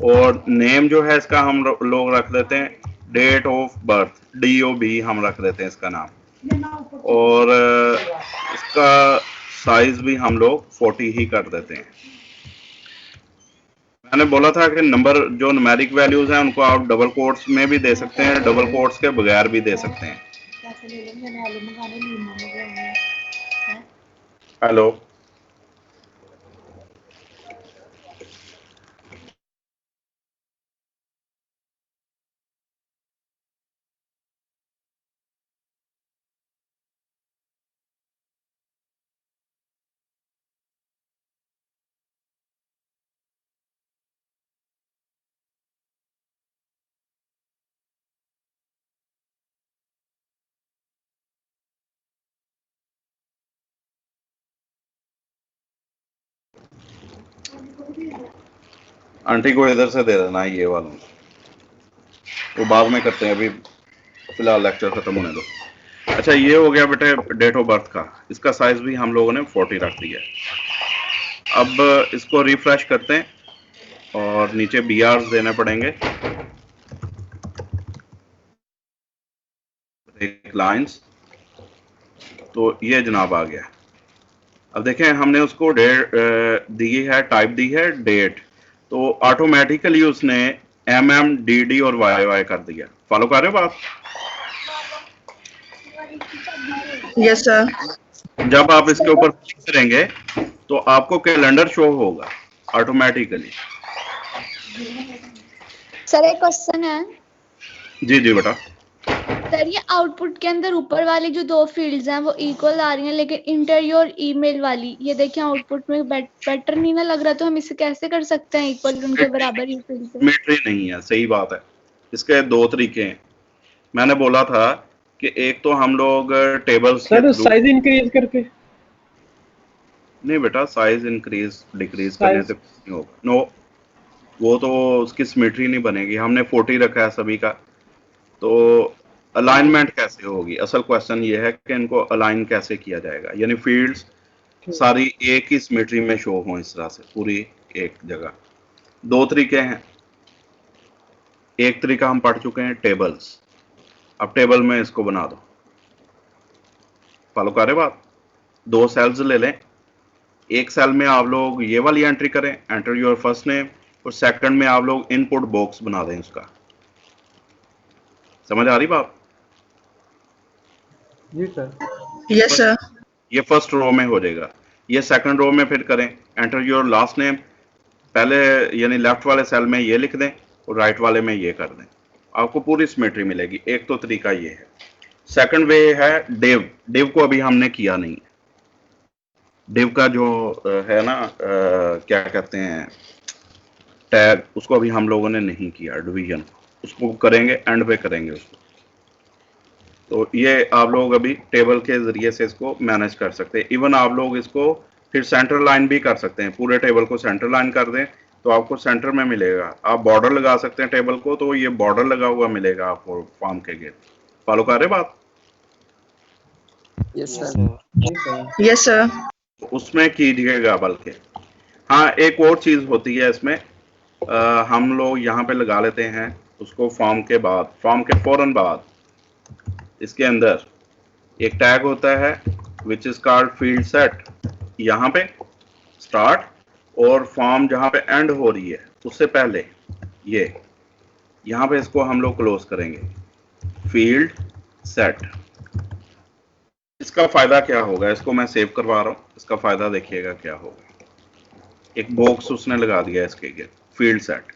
और नेम जो है इसका हम लोग रख देते हैं डेट ऑफ बर्थ, DOB हम रख देते हैं इसका नाम, और इसका साइज भी हम लोग 40 ही कर देते हैं। मैंने बोला था कि नंबर जो न्यूमेरिक वैल्यूज हैं उनको आप डबल कोट्स में भी दे सकते हैं, डबल कोट्स के बगैर भी दे सकते हैं। हेलो। आंटी को इधर से दे देना है ये वाला, वो बाद में करते हैं, अभी फिलहाल लेक्चर खत्म होने दो। अच्छा ये हो गया बेटे डेट ऑफ बर्थ का, इसका साइज भी हम लोगों ने 40 रख दिया है। अब इसको रिफ्रेश करते हैं और नीचे BRs देने पड़ेंगे, लाइंस। तो ये जनाब आ गया। अब देखें हमने उसको डेट दी है, टाइप दी है डेट, तो ऑटोमेटिकली उसने MM DD और YY कर दिया। फॉलो कर रहे हो बात? Yes, sir. जब आप इसके ऊपर क्लिक करेंगे तो आपको कैलेंडर शो होगा ऑटोमेटिकली। सर एक क्वेश्चन है। जी जी बेटा। सर ये आउटपुट के अंदर ऊपर वाली जो 2 फील्ड्स हैं वो इक्वल आ रही हैं, लेकिन इंटरव्यू ईमेल वाली ये देखिए आउटपुट में बेटर नहीं ना लग रहा, तो हम इसे कैसे कर सकते हैं इक्वल, उनके बराबर ही फील्ड? सिमेट्री नहीं है, सही बात है। इसके 2 तरीके हैं। मैंने बोला था कि एक तो हम लोग टेबल्स सर साइज इंक्रीज करके। नहीं बेटा, साइज इंक्रीज डिक्रीज करने से नहीं होगा। नो, वो तो उसकी सिमेट्री नहीं बनेगी। हमने 40 रखा है सभी का, तो अलाइनमेंट कैसे होगी? असल क्वेश्चन ये है कि इनको अलाइन कैसे किया जाएगा, यानी फील्ड्स सारी एक ही सिमेट्री में शो हो इस तरह से पूरी एक जगह। 2 तरीके हैं। एक तरीका हम पढ़ चुके हैं टेबल्स, अब टेबल में इसको बना दो। फॉलो कर रहे बात? 2 सेल्स ले लें, एक सेल में आप लोग ये वाली एंट्री करें, एंटर योर फर्स्ट नेम, और सेकंड में आप लोग इनपुट बॉक्स बना दें उसका। समझ आ रही बात? जी सर। Yes, sir. ये फर्स्ट रो में हो जाएगा। ये सेकंड रो में फिर करें, एंटर योर लास्ट नेम, पहले यानी लेफ्ट वाले सेल में ये लिख दें और राइट वाले में ये कर दें, आपको पूरी सिमेट्री मिलेगी। एक तो तरीका ये है। सेकंड वे है डिव। डिव को अभी हमने किया नहीं। डिव का जो है ना क्या कहते हैं टैग, उसको अभी हम लोगों ने नहीं किया। डिवीजन उसको करेंगे, एंड पे करेंगे उसको। तो ये आप लोग अभी टेबल के जरिए से इसको मैनेज कर सकते हैं। इवन आप लोग इसको फिर सेंटर लाइन भी कर सकते हैं, पूरे टेबल को सेंटर लाइन कर दें तो आपको सेंटर में मिलेगा। आप बॉर्डर लगा सकते हैं टेबल को, तो ये बॉर्डर लगा हुआ मिलेगा आपको फॉर्म के गेट। फॉलो कर रहे बात? Yes, sir. Yes, sir. उसमें कीजिएगा बल्कि। हाँ एक और चीज होती है इसमें, हम लोग यहाँ पे लगा लेते हैं उसको फॉर्म के बाद, फॉर्म के फौरन बाद इसके अंदर एक टैग होता है which is called field set. यहाँ पे स्टार्ट और फॉर्म जहाँ पे एंड हो रही है उससे पहले ये यहाँ पे इसको हम लोग क्लोज करेंगे फील्ड सेट। इसका फायदा क्या होगा, इसको मैं सेव करवा रहा हूँ। इसका फायदा देखिएगा क्या होगा। एक बॉक्स उसने लगा दिया इसके लिए, फील्ड सेट।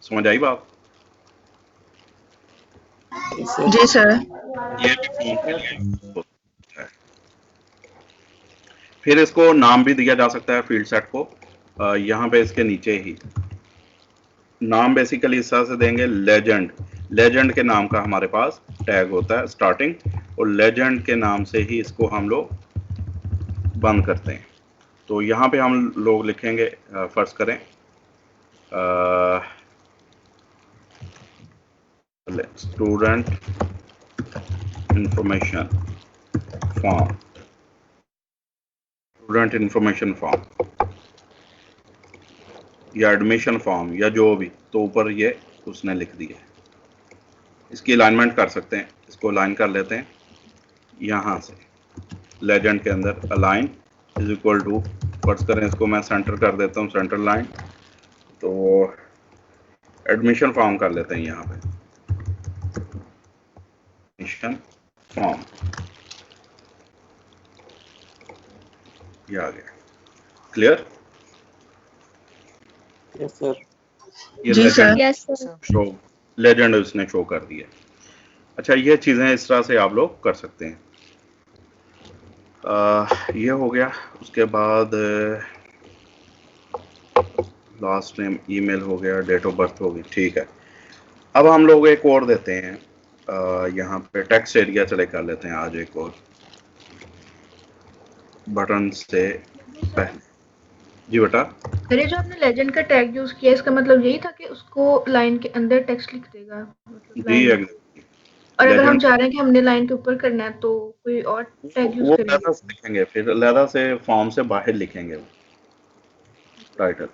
समझ आई बात? जी सर। ये भी फॉर्म के लिए है। फिर इसको नाम भी दिया जा सकता है फील्ड सेट को। यहाँ पे इसके नीचे ही नाम बेसिकली इस तरह से देंगे, लेजेंड। लेजेंड के नाम का हमारे पास टैग होता है स्टार्टिंग, और लेजेंड के नाम से ही इसको हम लोग बंद करते हैं। तो यहाँ पे हम लोग लिखेंगे, फर्ज करें student information form, student information form या एडमिशन फॉर्म या जो भी, तो ऊपर ये उसने लिख दिया। इसकी अलाइनमेंट कर सकते हैं, इसको अलाइन कर लेते हैं यहाँ से लेजेंड के अंदर। अलाइन इज इक्वल टू, फर्ज करें इसको मैं सेंटर कर देता हूँ, सेंटर लाइन। तो एडमिशन फॉर्म कर लेते हैं यहाँ पे, एडमिशन फॉर्म, ये आ गया। क्लियर? Yes, sir. ये जी sir. Yes sir. Show legend उसने शो कर दिया। अच्छा ये चीज़ें इस तरह से आप लोग कर सकते हैं। ये हो गया। उसके बाद लास्ट नेम, ईमेल हो गया, डेट ऑफ बर्थ हो गई, ठीक है। अब हम लोग एक और देते हैं, यहाँ पे टेक्स्ट एरिया चले कर लेते हैं आज एक और, बटन से पहले जी बेटा। सर ये जो आपने लेजेंड का टैग यूज किया इसका मतलब यही था कि उसको लाइन के अंदर टेक्स्ट लिख देगा, मतलब जी लाइन। एग्जैक्टली। और अगर हम लेजेंड चाह रहे हैं कि हमने लाइन के ऊपर करना है तो कोई और टैग यूज वो करेंगे? लहदा से लिखेंगे, फिर लहदा से फॉर्म से बाहर लिखेंगे वो टाइटल,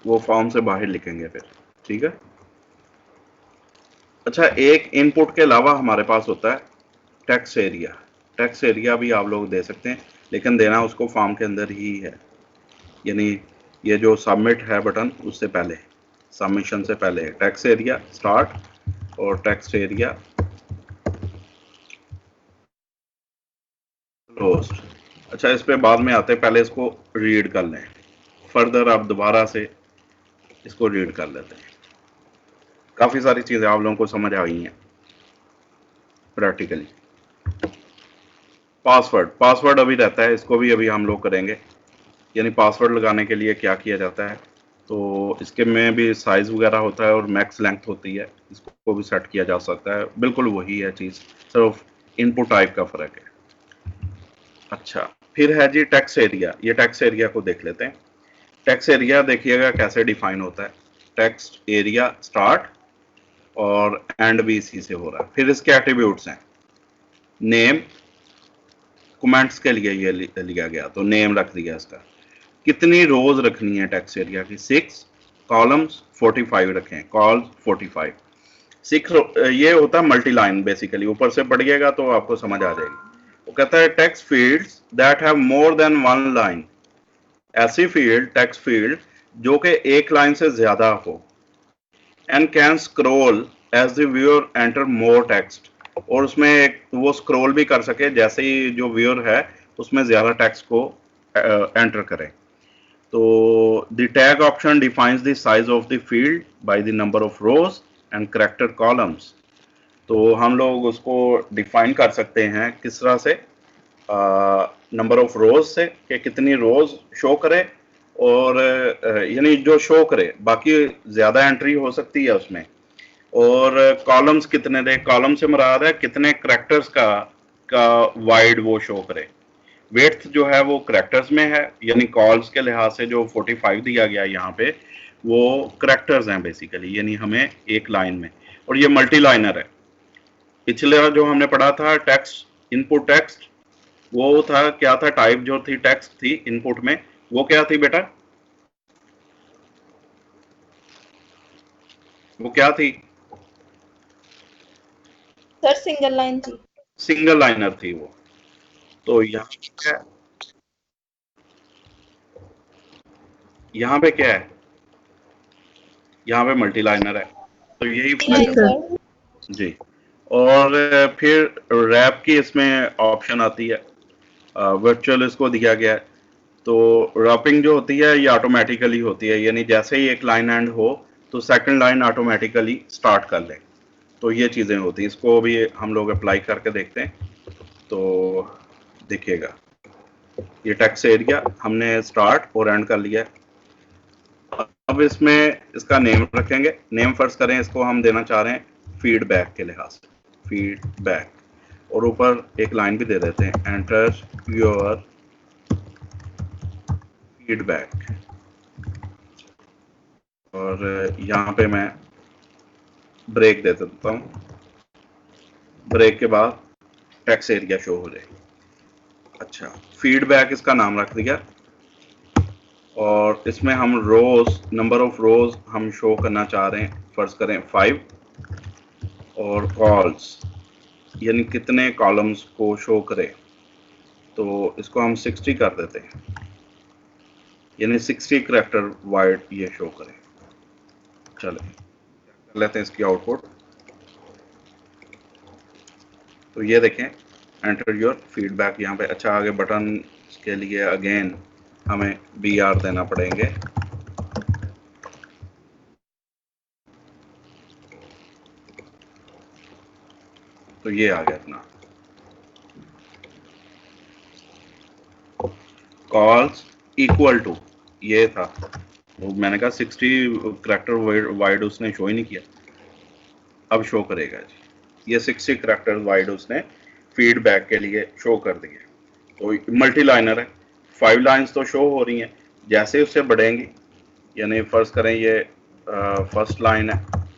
वो फॉर्म से बाहर लिखेंगे फिर। ठीक है। अच्छा, एक इनपुट के अलावा हमारे पास होता है टेक्स्ट एरिया। टेक्स्ट एरिया भी आप लोग दे सकते हैं, लेकिन देना उसको फॉर्म के अंदर ही है, यानी ये जो सबमिट है बटन उससे पहले, सबमिशन से पहले है टेक्स्ट एरिया स्टार्ट और टेक्स्ट एरिया क्लोज। अच्छा, इस पे बाद में आते हैं, पहले इसको रीड कर लें, फर्दर आप दोबारा से इसको रीड कर लेते हैं। काफ़ी सारी चीज़ें आप लोगों को समझ आ गई हैं प्रैक्टिकली। पासवर्ड अभी रहता है, इसको भी अभी हम लोग करेंगे। यानी पासवर्ड लगाने के लिए क्या किया जाता है, तो इसके में भी साइज़ वगैरह होता है और मैक्स लेंथ होती है, इसको भी सेट किया जा सकता है। बिल्कुल वही है चीज़, सिर्फ इनपुट टाइप का फ़र्क है। अच्छा, फिर है जी टेक्स्ट एरिया। ये टेक्स्ट एरिया को देख लेते हैं। टेक्स्ट एरिया देखिएगा कैसे डिफाइन होता है। टेक्स्ट एरिया स्टार्ट और एंड भी इसी से हो रहा है। फिर इसके एट्रीब्यूट्स हैं, नेम, कमेंट्स के लिए ये लिया गया तो नेम रख दिया इसका। कितनी रोज रखनी है टेक्स्ट एरिया की, 6, कॉलम्स 45 रखें, कॉल्स 45। 6 ये होता है मल्टी लाइन बेसिकली, ऊपर से पढ़िएगा तो आपको समझ आ जाएगी। वो कहता है text fields that have more than 1 line, ऐसी फील्ड टेक्स्ट फील्ड जो कि एक लाइन से ज्यादा हो, and can scroll as the viewer enter more text, और उसमें एक वो स्क्रॉल भी कर सके जैसे ही जो व्यूअर है उसमें ज्यादा टेक्स्ट को एंटर करें। तो the tag option defines the size of the field by the number of rose and character columns. तो हम लोग उसको डिफाइन कर सकते हैं किस तरह से, नंबर ऑफ रोज से कि कितनी रोज शो करे, और यानी जो शो करे, बाकी ज़्यादा एंट्री हो सकती है उसमें। और कॉलम्स कितने दे, कॉलम से मुराद है कितने करैक्टर्स का वाइड वो शो करे। वेड्थ जो है वो करैक्टर्स में है, यानी कॉल्स के लिहाज से जो 45 दिया गया यहाँ पे वो करैक्टर्स हैं बेसिकली, यानी हमें एक लाइन में, और ये मल्टी लाइनर है। पिछले जो हमने पढ़ा था टेक्स्ट, इनपुट टेक्स्ट, वो था क्या था, टाइप जो थी टेक्स्ट थी इनपुट में, वो क्या थी बेटा, वो क्या थी सर? सिंगल लाइन थी। सिंगल लाइनर थी वो। तो यहाँ पे क्या है, यहाँ पे मल्टी लाइनर है, तो यही जी। और फिर रैप की इसमें ऑप्शन आती है, वर्चुअल इसको दिया गया है। तो रैपिंग जो होती है ये ऑटोमेटिकली होती है, यानी जैसे ही एक लाइन एंड हो तो सेकंड लाइन ऑटोमेटिकली स्टार्ट कर ले। तो ये चीज़ें होती हैं, इसको भी हम लोग अप्लाई करके देखते हैं। तो देखिएगा, ये टेक्स्ट एरिया हमने स्टार्ट और एंड कर लिया है। अब इसमें इसका नेम रखेंगे। नेम फर्स्ट करें, इसको हम देना चाह रहे हैं फीडबैक के लिहाज से, फीडबैक, और ऊपर एक लाइन भी दे देते हैं, एंटर योर फीडबैक। और यहाँ पे मैं ब्रेक दे देता हूँ, ब्रेक के बाद टेक्स्ट एरिया शो हो जाएगी। अच्छा, फीडबैक इसका नाम रख दिया, और इसमें हम रोज, नंबर ऑफ रोज हम शो करना चाह रहे हैं, फर्ज करें 5, और कॉल्स यानी कितने कॉलम्स को शो करे, तो इसको हम 60 कर देते हैं, यानी 60 करैक्टर वाइड ये शो करे। चले कर लेते हैं इसकी आउटपुट। तो ये देखें, एंटर योर फीडबैक यहाँ पे। अच्छा, आगे बटन के लिए अगेन हमें BR देना पड़ेंगे। तो ये आ गया अपना कॉल्स इक्वल टू, ये था वो मैंने कहा 60 करैक्टर वाइड उसने शो ही नहीं किया, अब शो करेगा जी। ये 60 करैक्टर वाइड उसने फीडबैक के लिए शो कर दिए। तो मल्टी लाइनर है, 5 लाइंस तो शो हो रही हैं, जैसे उससे बढ़ेंगी, यानी फर्ज करें ये फर्स्ट लाइन है,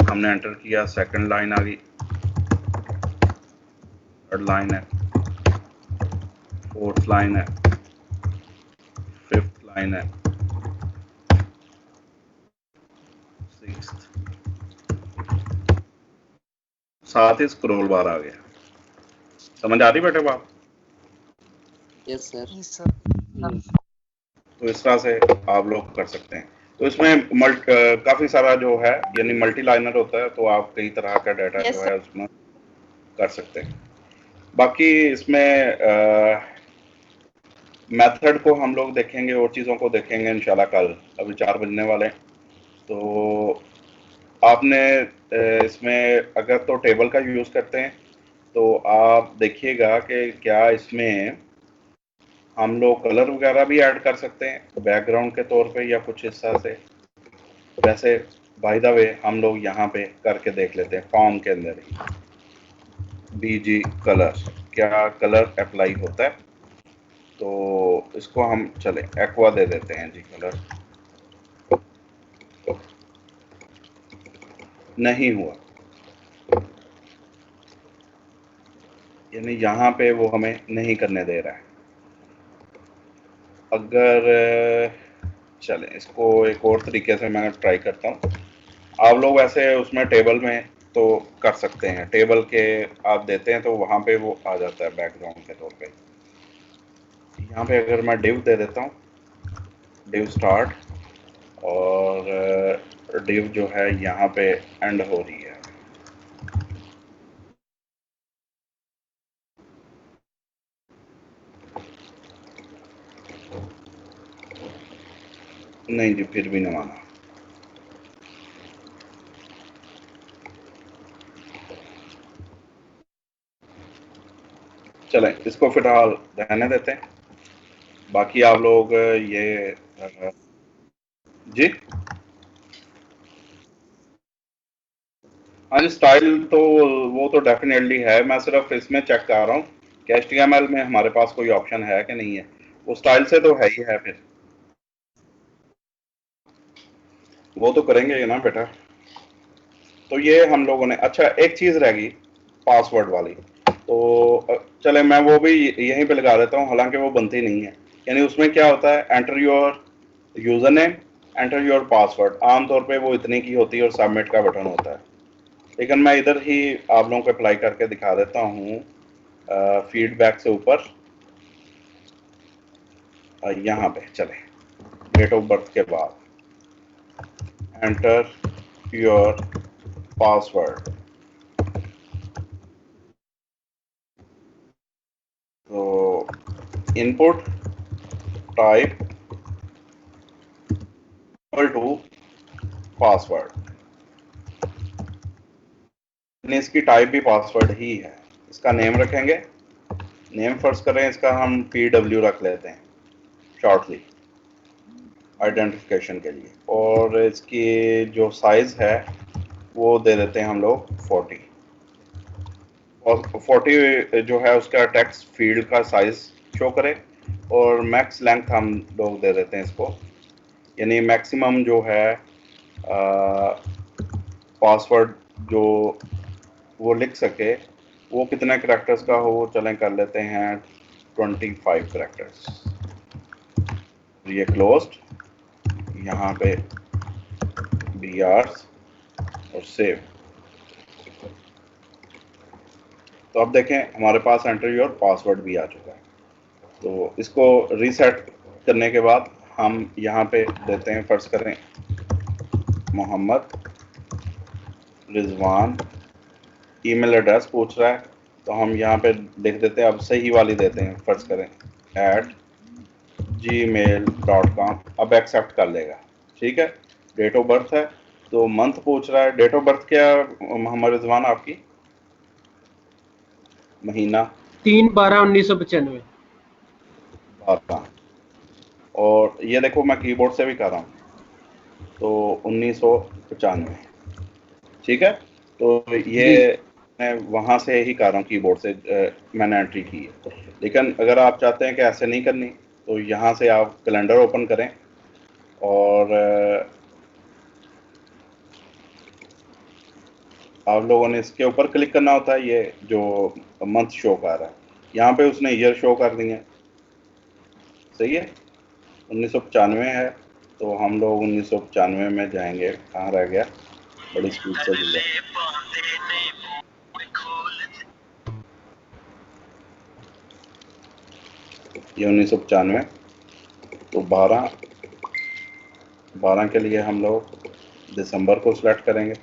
हमने एंटर किया, सेकंड लाइन आ गई, थर्ड लाइन है, फोर्थ लाइन है, फिफ्थ लाइन है, सिक्स्थ, साथ ही स्क्रॉल बार आ गया। समझ आ रही बेटे बात? Yes sir. जी सर। तो इस तरह से आप लोग कर सकते हैं। तो इसमें काफी सारा जो है यानी मल्टी लाइनर होता है, तो आप कई तरह का डाटा Yes, जो है उसमें कर सकते हैं। बाकी इसमें मेथड को हम लोग देखेंगे और चीज़ों को देखेंगे इंशाल्लाह कल, अभी 4 बजने वाले हैं। तो आपने इसमें अगर तो टेबल का यूज़ करते हैं तो आप देखिएगा कि क्या इसमें हम लोग कलर वगैरह भी ऐड कर सकते हैं बैकग्राउंड के तौर पे या कुछ हिस्सा से। वैसे बाय द वे हम लोग यहाँ पे करके देख लेते हैं, फॉर्म के अंदर ही बीजी कलर, क्या कलर अप्लाई होता है। तो इसको हम चले एक्वा दे देते हैं जी, कलर नहीं हुआ, यानी यहाँ पे वो हमें नहीं करने दे रहा है। अगर चले इसको एक और तरीके से मैं ट्राई करता हूँ। आप लोग वैसे उसमें टेबल में तो कर सकते हैं, टेबल के आप देते हैं तो वहाँ पे वो आ जाता है बैकग्राउंड के तौर पे। यहाँ पे अगर मैं डिव दे देता हूँ, डिव स्टार्ट, और डिव जो है यहाँ पे एंड हो रही है। नहीं जी, फिर भी नहीं माना। चलें इसको फिलहाल रहने देते हैं। बाकी आप लोग ये जी हाँ जी, स्टाइल तो वो तो डेफिनेटली है, मैं सिर्फ इसमें चेक कर रहा हूँ कि HTML में हमारे पास कोई ऑप्शन है कि नहीं है। वो स्टाइल से तो है ही है, फिर वो तो करेंगे ना बेटा। तो ये हम लोगों ने, अच्छा एक चीज़ रह गई पासवर्ड वाली, तो चले मैं वो भी यहीं पे लगा देता हूँ, हालांकि वो बनती नहीं है। यानी उसमें क्या होता है, enter your user name, enter your password, आमतौर पे वो इतनी की होती है और सबमिट का बटन होता है। लेकिन मैं इधर ही आप लोगों को अप्लाई करके दिखा देता हूँ, फीडबैक से ऊपर यहाँ पे चले, डेट ऑफ बर्थ के बाद एंटर योर पासवर्ड। तो input type equal to password, इसकी टाइप भी पासवर्ड ही है। इसका नेम रखेंगे, नेम फर्स्ट करें, इसका हम PW रख लेते हैं शॉर्टली आइडेंटिफिकेशन के लिए, और इसकी जो साइज है वो दे देते हैं हम लोग 40, और 40 जो है उसका टेक्स्ट फील्ड का साइज शो करे, और मैक्स लेंथ हम लोग दे देते हैं इसको, यानी मैक्सिमम जो है पासवर्ड जो वो लिख सके वो कितने करैक्टर्स का हो, चलें कर लेते हैं 25 करैक्टर्स। ये क्लोज्ड, यहाँ पे BRs और सेव। तो अब देखें हमारे पास एंटर योर पासवर्ड भी आ चुका है। तो इसको रीसेट करने के बाद हम यहाँ पे देते हैं, फर्ज करें मोहम्मद रिजवान, ईमेल एड्रेस पूछ रहा है तो हम यहाँ पे लिख देते हैं, अब सही वाली देते हैं, फर्ज करें @gmail.com, अब एक्सेप्ट कर लेगा, ठीक है। डेट ऑफ बर्थ है तो मंथ पूछ रहा है, डेट ऑफ बर्थ क्या मोहम्मद रिजवान आपकी, महीना 3/12/1995। 12, और ये देखो मैं कीबोर्ड से भी कर रहा हूँ तो 1995, ठीक है। तो ये मैं वहाँ से ही कर रहा हूँ कीबोर्ड से, मैंने एंट्री की है। लेकिन अगर आप चाहते हैं कि ऐसे नहीं करनी तो यहाँ से आप कैलेंडर ओपन करें और आप लोगों ने इसके ऊपर क्लिक करना होता है। ये जो मंथ शो कर रहा है, यहाँ पे उसने ईयर शो कर दी है, सही है। 1995 है, तो हम लोग 1995 में जाएंगे। कहाँ रह गया, बड़ी स्पीड से चल रहा है। ये 1995, तो 12 के लिए हम लोग दिसंबर को सिलेक्ट करेंगे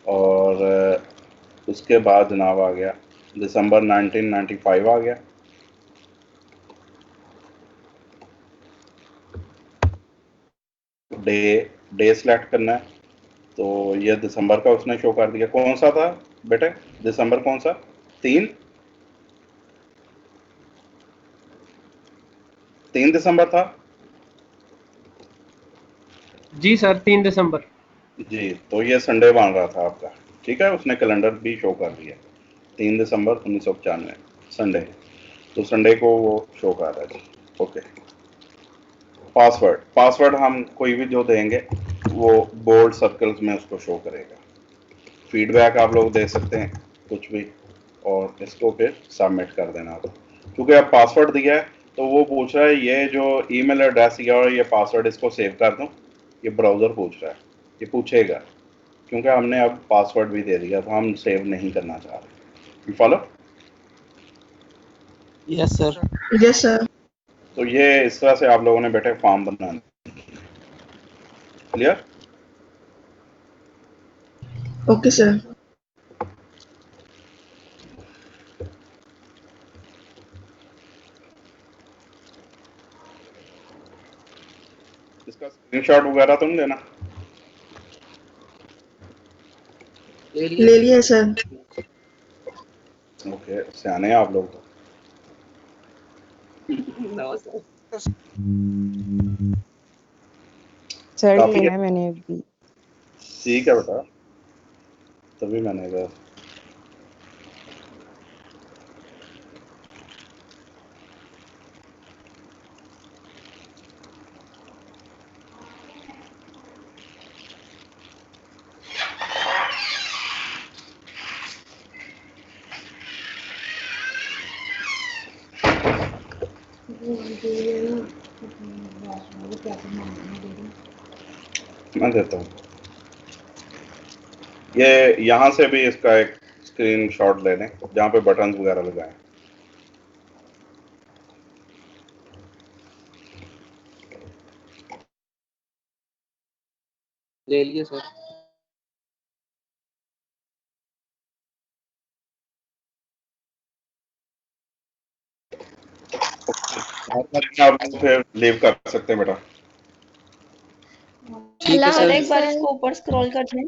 और उसके बाद जनाब आ गया दिसंबर 1995 आ गया। डे सिलेक्ट करना है, तो ये दिसंबर का उसने शो कर दिया। कौन सा था बेटे दिसंबर, कौन सा? 3 दिसंबर था जी सर, 3 दिसंबर। जी, तो ये संडे बन रहा था आपका, ठीक है। उसने कैलेंडर भी शो कर दिया 3 दिसंबर 1995 संडे, तो संडे को वो शो कर रहा है जी। ओके, पासवर्ड हम कोई भी जो देंगे वो बोल्ड सर्कल्स में उसको शो करेगा। फीडबैक आप लोग दे सकते हैं कुछ भी, और इसको फिर सबमिट कर देना आप। क्योंकि अब पासवर्ड दिया है तो वो पूछ रहा है ये जो ईमेल एड्रेस दिया और ये पासवर्ड, इसको सेव कर दूं। ये ब्राउज़र पूछ रहा है, ये पूछेगा, क्योंकि हमने अब पासवर्ड भी दे दिया तो हम सेव नहीं करना चाह रहे। Follow? Yes sir. Yes sir. तो ये इस तरह से आप लोगों ने बेटे फॉर्म बनाना। क्लियर? Okay sir. इसका स्क्रीनशॉट वगैरह तो नहीं लेना? ले लिया सर। ओके, सियाने आप लोग तो। सर काफी लिया है मैंने अभी। ठीक है बेटा, तभी मैंने कहा। मैं देता हूँ। ये यहाँ से भी इसका एक स्क्रीनशॉट ले लें जहाँ पे बटन्स वगैरह लगाएं। ले लिए सर। आप फिर लीव कर सकते हैं बेटा। ठीक है सर सर। एक बार इसको ऊपर स्क्रॉल कर दें।